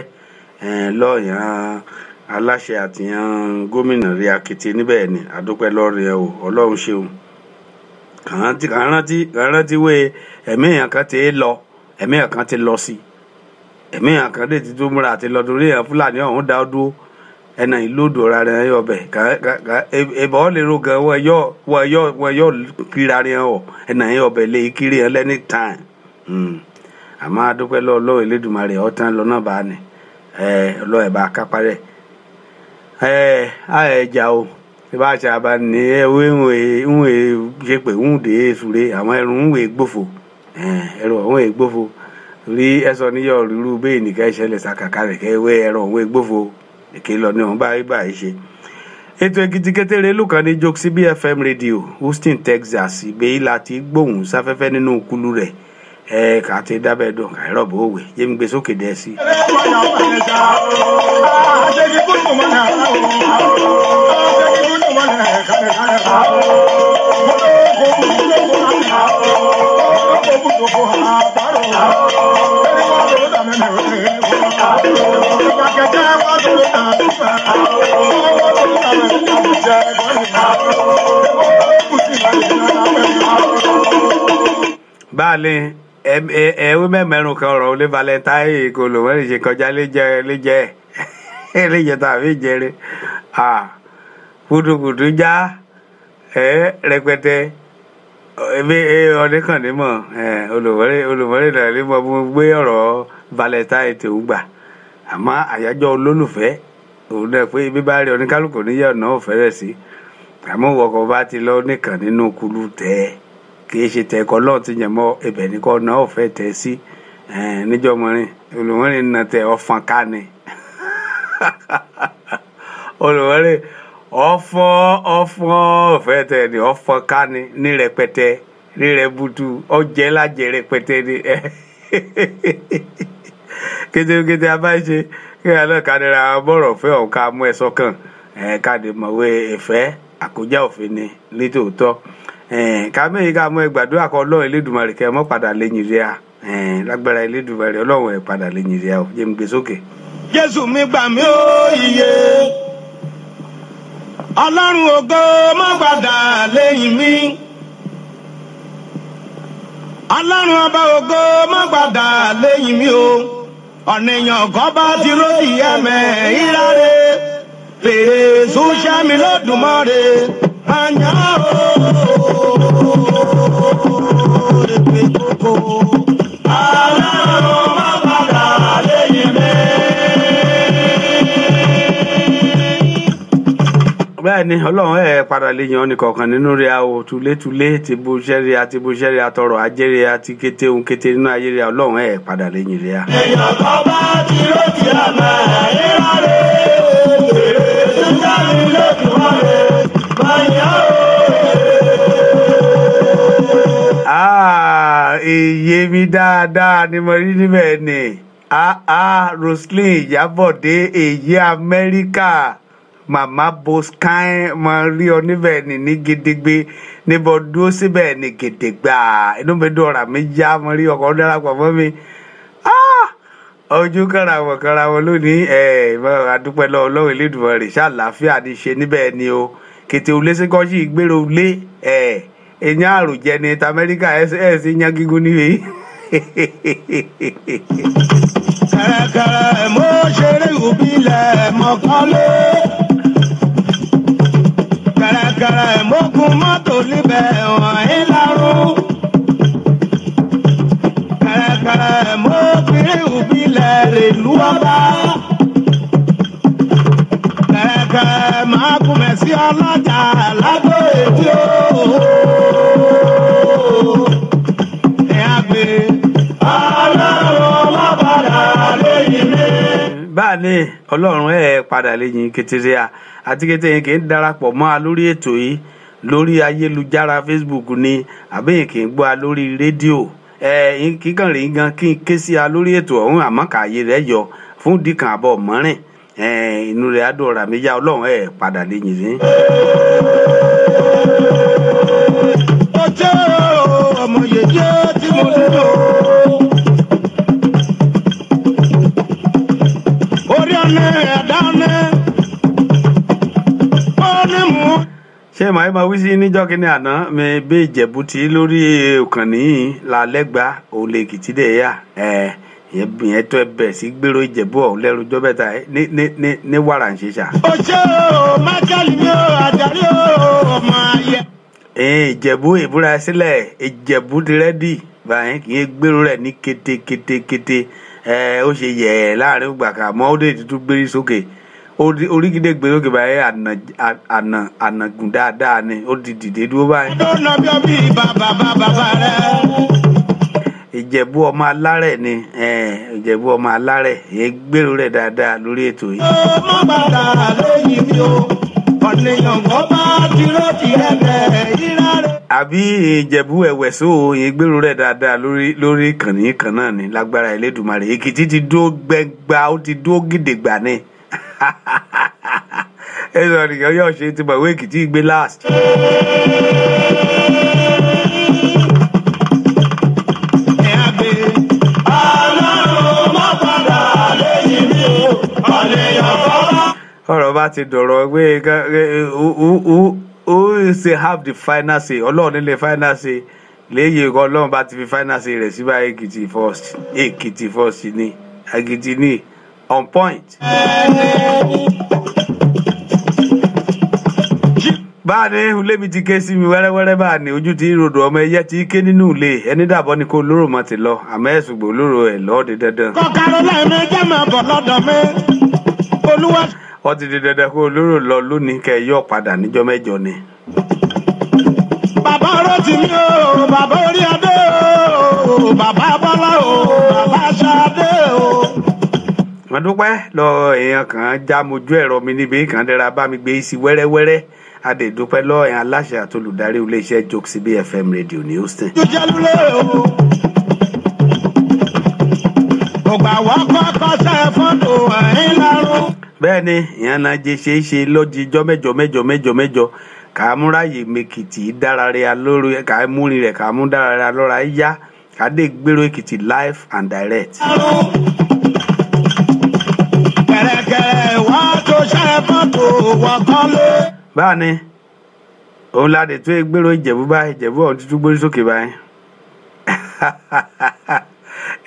lọ́ọ̀yàn aláṣẹ àtìyàn gómìnà rí Akiti níbẹ̀ ni àdúpẹ́ lọ́ọ̀rẹ́ o Ọlọ́run ṣeun kàn rántí wé ẹ̀mí èèyàn kan ti lọ ẹ̀mí èèyàn kan ti lọ sí ẹ̀mí èèyàn kan dé ti tó múra àti lọ torí èèyàn Fúlàní ọ̀hún dá dúró ẹnà ìlódò ra rẹ̀ yọ bẹ̀ ìbọn lè ro gan wọ́n yọ kíra rẹ̀ ọ̀ ẹnà yọ bẹ̀ lè kiri ẹ̀ lẹ́ni tàn àmọ́ adúpẹ́ lọ́wọ́ Elédùmarè ọ̀tán lọ́nà bá ní ọlọ́ọ̀ ẹ̀ bá kápá rẹ̀ ẹ̀jà o tí bá ṣe àbá ní ẹwé ń ṣe pé ń dé sùúrè àwọn ẹrù ń wè gbófo ẹrù ọ̀hún wè gbófo rí ẹsọ níyọ rírú bẹ́ẹ̀ nìkan ìṣẹ̀lẹ̀ sàkàkà rẹ̀ kẹ́wé ẹrù ọ̀hún wè gbófo èké lọ ní ọ̀hún báyìí ṣe. ètò Èkìtì kété rélù kan ní Jokesibi FM radio Houston Texas ìgbéyìí láti gbóhùn sáfẹ́fẹ́ nínú kúlú rẹ̀ kà ti dábẹ́ dùn kàìrọ̀ bó wè jẹ́ mi gbé sókè dẹ́ sí. Báàlẹ̀ ẹ̀wé mẹ́mẹ́rún kan ọ̀rọ̀ olé valentine kò lò wọ́n lè ṣe kọjá léjẹ́ tàbí jẹrẹ kùtùkùtù já rẹpẹtẹ ọdẹkàndínmọ̀ olùmọ̀rẹ́ náà lè mọ gbé ọ̀rọ̀ valentine tó gbà àmọ́ àyájọ́ olólùfẹ́ òun náà pé bí bá rí oníkálukú níyà náà fẹ́rẹ̀ sí àmọ́ wọkọ̀ bá ti lọ nìkan nínú kulú tẹ́ kìí ṣe tẹ̀kọ́ lọ́ọ̀ ti yẹn mọ́ ibẹ̀ ní kọ́ náà fẹ́ tẹ̀ sí níjọ́ mọ́rin olùmọ́rin náà tẹ ọ̀fọ̀n ká ni olùmọ́rin ọ̀fẹ́ tẹ̀ ní ọ̀fọ̀n ká ni ní rẹpẹtẹ ní rẹbutu ọjẹ́ lájẹ rẹpẹtẹ ni kétékété abáṣe kí alẹ́ kadìrà bọ̀rọ̀ fẹ́ ọ̀hún ká mú ẹ sọ́kàn káàdì mọ̀wé ìfẹ́ àkójá òfin ni nítòótọ́ kàmẹ́yìn ká mọ ẹgbàdúrà kọ Ọlọ́run Elédùmarè kẹ́ mọ́ padà lẹ́yìn rẹ̀ lágbára Elédùmarè Ọlọ́run ẹ̀ padà lẹ́yìn rẹ̀ ọ̀ jẹ́ mi gbé sókè. Jésù mi gbà mí ó iye Ọlọ́run ògo má padà lẹ́yìn mi Ọlọ́run ọba ògo má padà lẹ́yìn mi o ọ̀nìyàn kan bá ti rótì ẹ̀mẹ́ ìráre fèrè sùnṣẹ́ mi lódùmarè àyà o. ni Ọlọ́run ẹ padà lè yan nìkọ̀ọ̀kan nínú rẹ̀ o túlétúlé ti bó ṣẹ́rí àti bó ṣẹ́rí àtọrọ̀ ajẹ́rẹ́ àti kété ohun kété nínú ayé rẹ̀ Ọlọ́run ẹ padà lè yin rẹ̀. èèyàn kan bá ti ló ti àmà ìrà rẹ̀ èrè tó jáde lójú wọn rẹ̀ báyà èyí mi dáadáa ni mo rí níbẹ̀ ni Roslyn Ìyábọ̀dé èyí Amẹ́ríkà màmá Boscain mo rí ọ níbẹ̀ ni ní Gédégbé níbo dúró síbẹ̀ ni Gèdègbà inú mi dùn ọ̀rà mi yá mo rí ọkọ̀ darapọ̀ mọ́ mi ojú kàràwọ̀ lónìí adúpẹ́ lọ́wọ́ Ọlọ́run Elédùmarè ṣàlàáfíà ní ṣe níbẹ̀ ni o kété ulé síkọ́sì ìgbéró ulé èèyàn àròjẹ ní t'Amẹ́ríkà ẹ̀ sí yan gígùn níwèé. kẹ̀rẹ̀kẹ̀rẹ̀ mo ṣeré ìbílẹ̀ mọ̀kànlé kẹ̀rẹ̀kẹ̀rẹ̀ mo gun mọ́tò níbẹ̀ wọ̀nyí lárú kẹ̀rẹ̀kẹ̀rẹ̀ mo kiri ìbílẹ̀ rèlú ọba kẹ̀rẹ̀kẹ̀rẹ̀ máa kún mẹ́sí ọlọ́jà lágbo èdè ooo. báàní Ọlọ́run ẹ padà lẹ́yìn kékeré àti kété yẹn kì í darapọ̀ mọ́ a lórí ètò yìí lórí ayélujára Facebook ni àbẹ́yìn kì í gbọ́ a lórí rédíò kíkàn rí gan kí n ké sí a lórí ètò ọ̀hún àmọ́ kààyè rẹ̀ yọ fún dìkan àbọ̀ mọ́rin inú rẹ̀ á dọ̀ra mi yá Ọlọ́run ẹ padà lẹ́yìn sí. ó jẹ́ ọmọ yèyé tí mo nílò. ṣé màá máa wí sí níjọ́ kínní àná mi bí Ìjẹ̀bú tí lórí òkànnì làlẹ́gbà òun lè Èkìtì dẹ̀ yá ìyẹn tó ẹ bẹ̀ sí gbèrò Ìjẹ̀bú ọ̀hún lẹ́rú ọjọ́ bẹ́ta ní wàrà ń ṣe ṣá. ó ṣe o mákàlì mi ò àjàrí o ọmọ ayé. Ìjẹ̀bú ìbúra sílẹ̀ Ìjẹ̀bú ti rẹ́dì báyìí kì í gbèrò rẹ̀ ní kété ó ṣe yẹ̀ láàrin ògbà kan mọ́ ó dé tuntun gbérí sókè orígídé gbé lókè báyìí ànàgùn dáadáa ni ó di dìde dúró báyìí. lọ́nà bí ọbí bàbá rẹ̀. Ìjẹ̀bú ọmọ alárẹ̀ ni Ìjẹ̀bú ọmọ alárẹ̀ èyí gbèrò rẹ̀ dáadáa lórí ètò yìí. ọmọ bàtà lóyìn mi o ọ̀nìyàn kan bá dúró ti ẹ̀bẹ̀ yíra rẹ̀. àbí Ìjẹ̀bú ẹ̀wẹ̀ só èyí gbèrò rẹ̀ dáadáa lórí ìkànnì kan náà ni lágbára Elédùmarè Èkìtì ti dúró gbẹgbà ó ti dúró gidigba ni. ẹ sọ nìkan yóò ṣe ti bọ̀wé Èkìtì gbé last. ọ̀rọ̀ bá ti dọ̀rọ̀ pé ó ṣe have the final say Ọlọ́run nílé final say léyìí nǹkan Ọlọ́run bá ti fi final say rẹ̀ síbá Èkìtì first ni Èkìtì ní on point. báàní ilé mi ti ké sí mi wẹ́rẹ́wẹ́rẹ́ báàní ojú ti ròdò ọmọ ẹyẹ ti ké nínú ilé ẹni dàbọ̀ ni kò lóró mọ́ ti lọ àmọ́ ẹ̀sùn gbò lóró ẹ̀ lọ́ọ́ di dandan. kọ́kárọ́ lẹ́ẹ̀mí jẹ́ máa bọ̀ lọ́dọ̀ mi olúwa. wọ́n ti di dandan kó lóró lọ lónìí kẹ́ ẹ yọ padà níjọ́ mẹ́jọ ni. bàbá Rótìmí o bàbá orí adé o bàbá Bọ́lá o bàbá Ṣadé o. wọ́n dúpẹ́ lọ èèyàn kan já mojú ẹ̀rọ mi níbi kan dẹ́ra bá mi gbé sí wẹ́rẹ́wẹ́rẹ́ adèdúpẹ́ lọ èèyàn aláṣẹ àtolùdarí iléeṣẹ́ Jokesibi FM rédíò ní Houston. jùjẹ́lúlẹ̀ o ògbà wọ́n kọ́kọ́ sẹ́ fọ́tò ẹ̀yìn lárú. bẹ́ẹ̀ ni ìyẹn náà jẹ́ ṣe é ṣe lọ́jọ́ mẹ́jọ kà á múráyè mẹ́kìtì dára rẹ̀ lórí kà á múrin rẹ̀ kà á mú dára rẹ̀ lọ́ra yá kà á dé gbèrò Èkìtì live and direct. kẹ̀rẹ̀kẹ̀rẹ̀ wá tó sẹ́ fọ́tò wọ́n kọ́lé. báàní òun ládé tó gbèrò Ìjẹ̀bú báyìí Ìjẹ̀bú ọ̀hún tuntun gbórí sókè báyìí.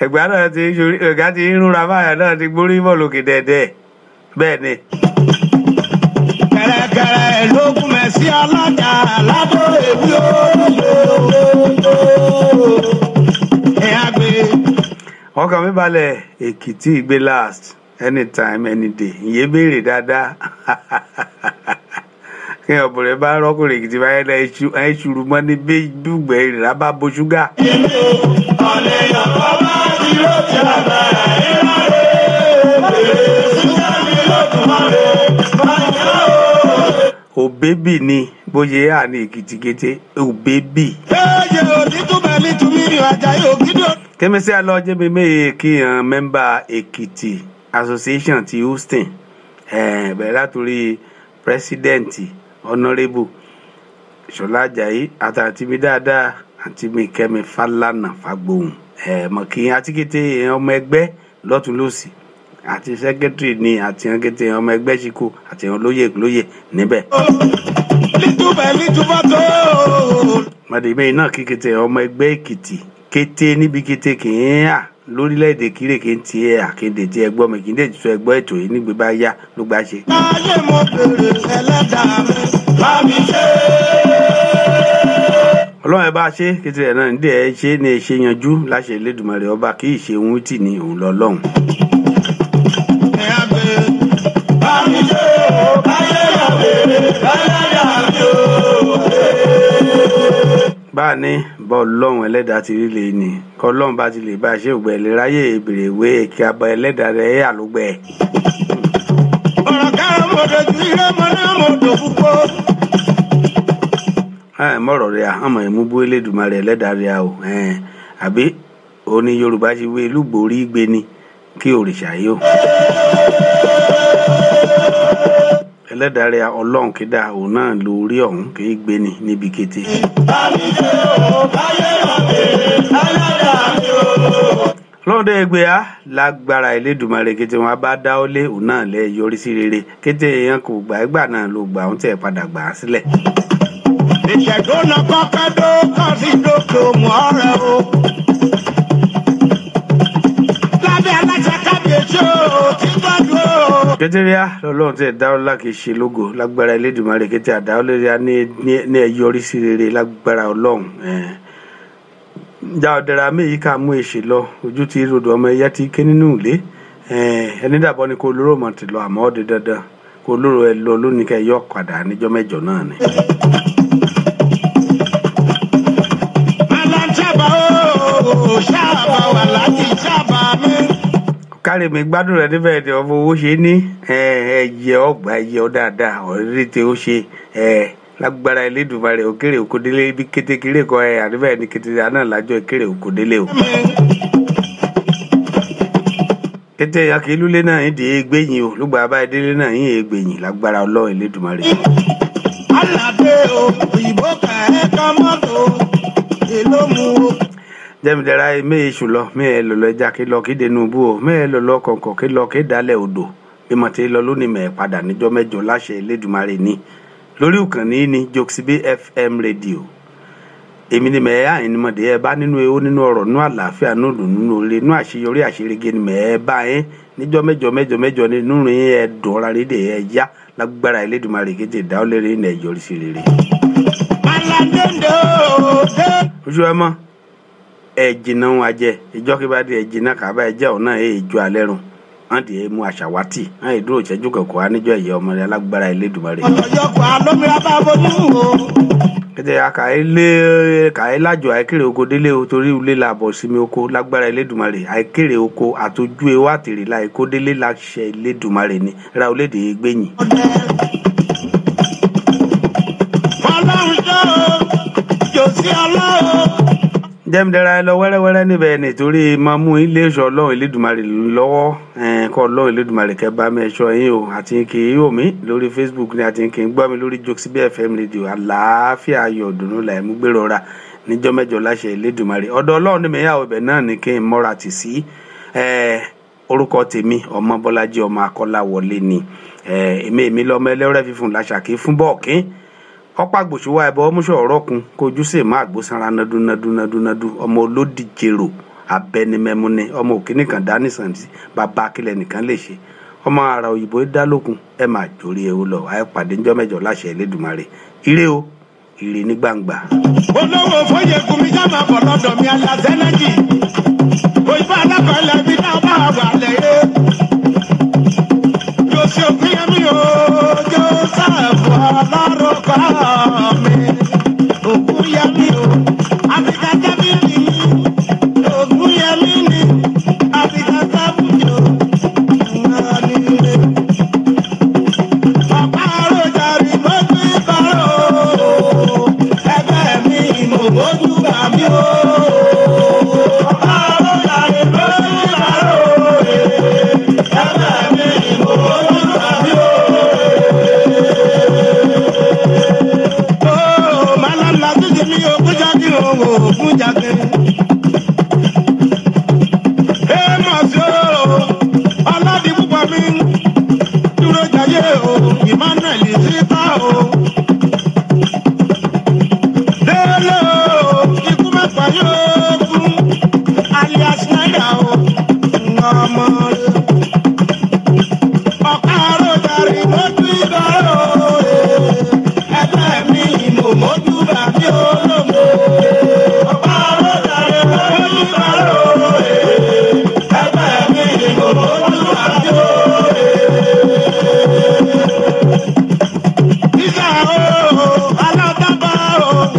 ẹ̀gbá náà ti ń rúra báyà náà ti gbórí bọ̀ lókè dẹ̀dẹ̀ bẹ́ẹ̀ ni. kẹ̀rẹ̀kẹ̀rẹ̀ lókun mẹ́sí ọlọ́jà lábó èmi ó ọkàn mi balẹ̀ Èkìtì gbé last anytime any day ìyẹn béèrè dáadáa kí ọ̀bùnrin bá rọ́kùnrin èkìtì báyẹn náà ẹ ṣùrù mọ́ ní bí dùgbẹ́ ìrìnà bá bo ṣúgà. Òbébì ni bóyá à ní èkìtì kété òbébì. Kẹ́mẹ́sì àlọ́ jẹ́bi méye kí mẹ́mbà Èkìtì Association ti Houston bẹ̀rẹ̀ látòrí pírẹsidẹ́ǹtì Honourable Ṣọlá Àjàyí àtàtì mi dáadáa àti mi Kẹ́mi Fálànà Fágbóhùn mọ̀kì àtìkété ọmọ ẹgbẹ́ lọ́tún lọ́sì àti sẹ́kẹ́tìrì ni àti kété ọmọ ẹgbẹ́ ṣíkò àti olóyè níbẹ̀. mọ̀dèmí náà kí kété ọmọ ẹgbẹ́ Èkìtì kété níbi kété kìí hà lórílẹ̀‐èdè kírè kí n tiẹ̀ àkéde tí ẹgbọ́n mi kì í dé jù ẹgbọ́ ètò yìí nígbè bá yá ló gbá ṣe. ayé mo bèrè ẹlẹ́dàá mi bá mi ṣe. Ọlọ́run ẹ bá ṣe kété rẹ̀ náà nídìí ẹ ṣe ní ṣe yanjú láṣẹ Elédùmarè ọba kì í ṣe ohun tì ní òun lọ lọ́hùn. ẹ á bèrè bá mi ṣe o ayé mo bèrè ẹlẹ́dàá mi o. bá a ní bọ́ ọlọ́run ẹlẹ́dàá ti rí lè ní kọ́ ọlọ́run bá ti lè bá a ṣe ògbẹ́ lè ráyè ìbèrè ìwé kí a bọ ẹlẹ́dàá rẹ̀ àlùgbẹ́. ọ̀rọ̀ kárọ̀ mo dojú ilé mo ní mo dò púpọ̀. mọ̀rọ̀ rẹ̀ àmọ̀ ìmúbú Elédùmarè ẹlẹ́dàá rẹ̀ o àbí òní Yorùbá ṣe wé lúgbòrí gbé ni kí òrìṣà yóò. ẹlẹ́dàá rẹ̀ ọlọ́run kídà òun náà lórí ọ̀hún kì í gbé ni níbi kété. lọ́dọ̀ ẹgbẹ́ a lágbára Elédùmarè kété wọn bá dá ọ lé òun náà lẹ́ yọrí sí rere kété èèyàn kò gbà ẹgbà náà ló gbà ń tẹ̀ padà gbà á sílẹ̀. ìṣẹ̀dúnà kọ́kẹ́dó kọ́ sí dókè òmù ọ̀rẹ́ o. lábẹ́ aláṣẹ kábíyèsí o ti gbọ́dọ̀ o. kétéríà lọ́lọ́run tẹ̀ dáwọ́ láti ṣe lógo lágbára Elédùmarè kété àdáwọ́ lórí a ní ẹ yọrí sí rere lágbára Ọlọ́run. já ọ̀dẹ̀rà méjì ká mú èṣè lọ ojú ti rodò ọmọ ẹyẹ ti ké nínú ilé ẹni dàbọ̀ ni kò lóró mọ̀ ti lọ àmọ́ ó di dandan kò lóró ẹ lọ lónìí ká yọ padà níjọ́ mẹ́jọ náà ni. aláǹtàbà o ṣáàbà wà láti ṣáàbà mi. kárí mi gbádùn rẹ níbẹ̀ ni ọmọ owó ṣe ní ẹyẹ ọgbà ẹyẹ ọ dáadáa ọ̀rẹ́dẹ́ tí ó ṣe lágbára Elédùmarè òkèrè òkòdélé bí kétékéré kọ àdébẹ̀ ní kété náà lájọ ìkèrè òkòdélé o. kété akílúlé náà yìí dé gbẹ̀yìn o lùgbà abáyé délé náà yìí gbẹ̀yìn lágbára Ọlọ́run Elédùmarè. aládé o òyìnbó kẹ̀ẹ́ kan mọ́tò èló mu o. jẹ́mìdẹ́ra mẹ́ẹ̀ èṣù lọ mẹ́ẹ̀ lọ́lọ́ ẹja kí lọ kí denubú o mẹ́ẹ̀ lọ́lọ́ kọ̀ọ̀kan kí lọ kí dalẹ̀ odò bí mo ti lọ lónìí mẹ́ẹ̀ padà níjọ́ mẹ́jọ láṣẹ Elédùmarè ní lórí ìkànnì ní Jokesibi FM rédíò èmi ni mẹ́ẹ̀ àyìn ni mọ̀dé ẹ bá nínú ewu nínú ọ̀rọ̀ nínú àlàáfíà nínú òdùn nínú oore nínú àṣeyọrí àṣerege ni mẹ́ẹ̀ bá yẹn níjọ́ mẹ́jọ nínú rìn ẹ dùn ọ̀rá rédè ẹ yá lágbára Elédùmarè kéde dáwọ́lẹ́rẹ́ ní ẹ̀yọrí sí rere. ojú ẹ mọ́ ẹ̀jìnà wọn ajẹ́ ìjọ́kíbá di ẹ̀jìnà kàbá ẹ̀jẹ̀ ọ̀nà èèjọ alẹ́ rùn wọ́n ti mú àṣàwátì wọ́n ìdúró ìṣẹ́jú kọ̀ọ̀kan wá níjọ́ ìyẹ́ ọmọdé alágbára Elédùmarè. ọ̀yọ́kọ̀ alómìnira bá bójú o. kété kàí lájọ àìkèrè oko délé o torí ilé la bọ̀ sí mi oko lágbára Elédùmarè àìkèrè oko àtọ́jú ewu àtèrè la èkó délé láṣẹ Elédùmarè ni ra olédè gbẹ̀yìn. ọlọ́run jẹ́ o jòsí ọlọ́run. jẹ́mìdẹ́ra ẹ lọ wẹ́rẹ́wẹ́rẹ́ níbẹ̀ nítorí máa mú ilé ẹ̀ṣọ́ Ọlọ́run Elédùmarè lọ́wọ́ kọ́ Ọlọ́run Elédùmarè kẹ́ bá mi ẹ̀ṣọ́ yín o àti kì í yò mí lórí Facebook ni àti kì í gbọ́ mi lórí Jokesibi FM rédíò àlàáfíà ayọ̀ ọ̀dùnnú là ẹ̀mú gbèrò ra níjọ́ mẹ́jọ láṣẹ Elédùmarè ọ̀dọ̀ Ọlọ́run ní mẹ́yàwó ibẹ̀ náà ni kí n mọ́ra tì sí orúkọ tèmi ọmọ Bọ́lájí ọmọ Akọ́láwọlé ni èmi lọ́mọ ẹlẹ́rẹ́ fífún làṣàkí fún bọ́ọ̀kín ọ̀pá gbòṣùwà ẹ̀bọ ọmúṣọ ọ̀rọ̀ kun kojú sí má àgbósanra nadúnadúnadúnadú ọmọ olódìjèrò abẹnimẹmúni ọmọ òkínì kan dání sàǹtì bàbá akílẹ̀ nìkan lè ṣe ọmọ ara òyìnbó dálókun ẹ máa jórí ewu lọ àìpàdé ńjọ́ mẹ́jọ láṣẹ Elédùmarè ire o ire ní gbangba. olówó fọyẹ kùmí jáma bọ̀ lọ́dọ̀ mi alásẹ́nẹ́jì òyìnbó alákọ̀ọ́lẹ̀ mi náà bá wà lẹ́yẹ. yóò ṣe òpin yẹn mi ò jẹ́ sáà fún ọlọ́run.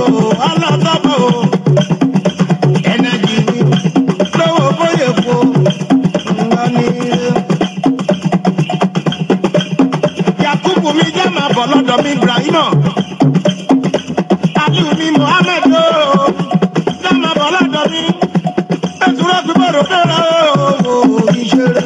ọlọ́tọ́bọ̀ o ẹnẹ́jì ni lówó bóyè po ńlọ ní. Yakubu mi jẹ́ máa bọ̀ lọ́dọ̀ mi Ibrahima Aliu mi Mohammed o jẹ́ máa bọ̀ lọ́dọ̀ mi ètùrọ̀ gbígbọ́rọ̀ bẹ̀rẹ̀ o ìṣeré.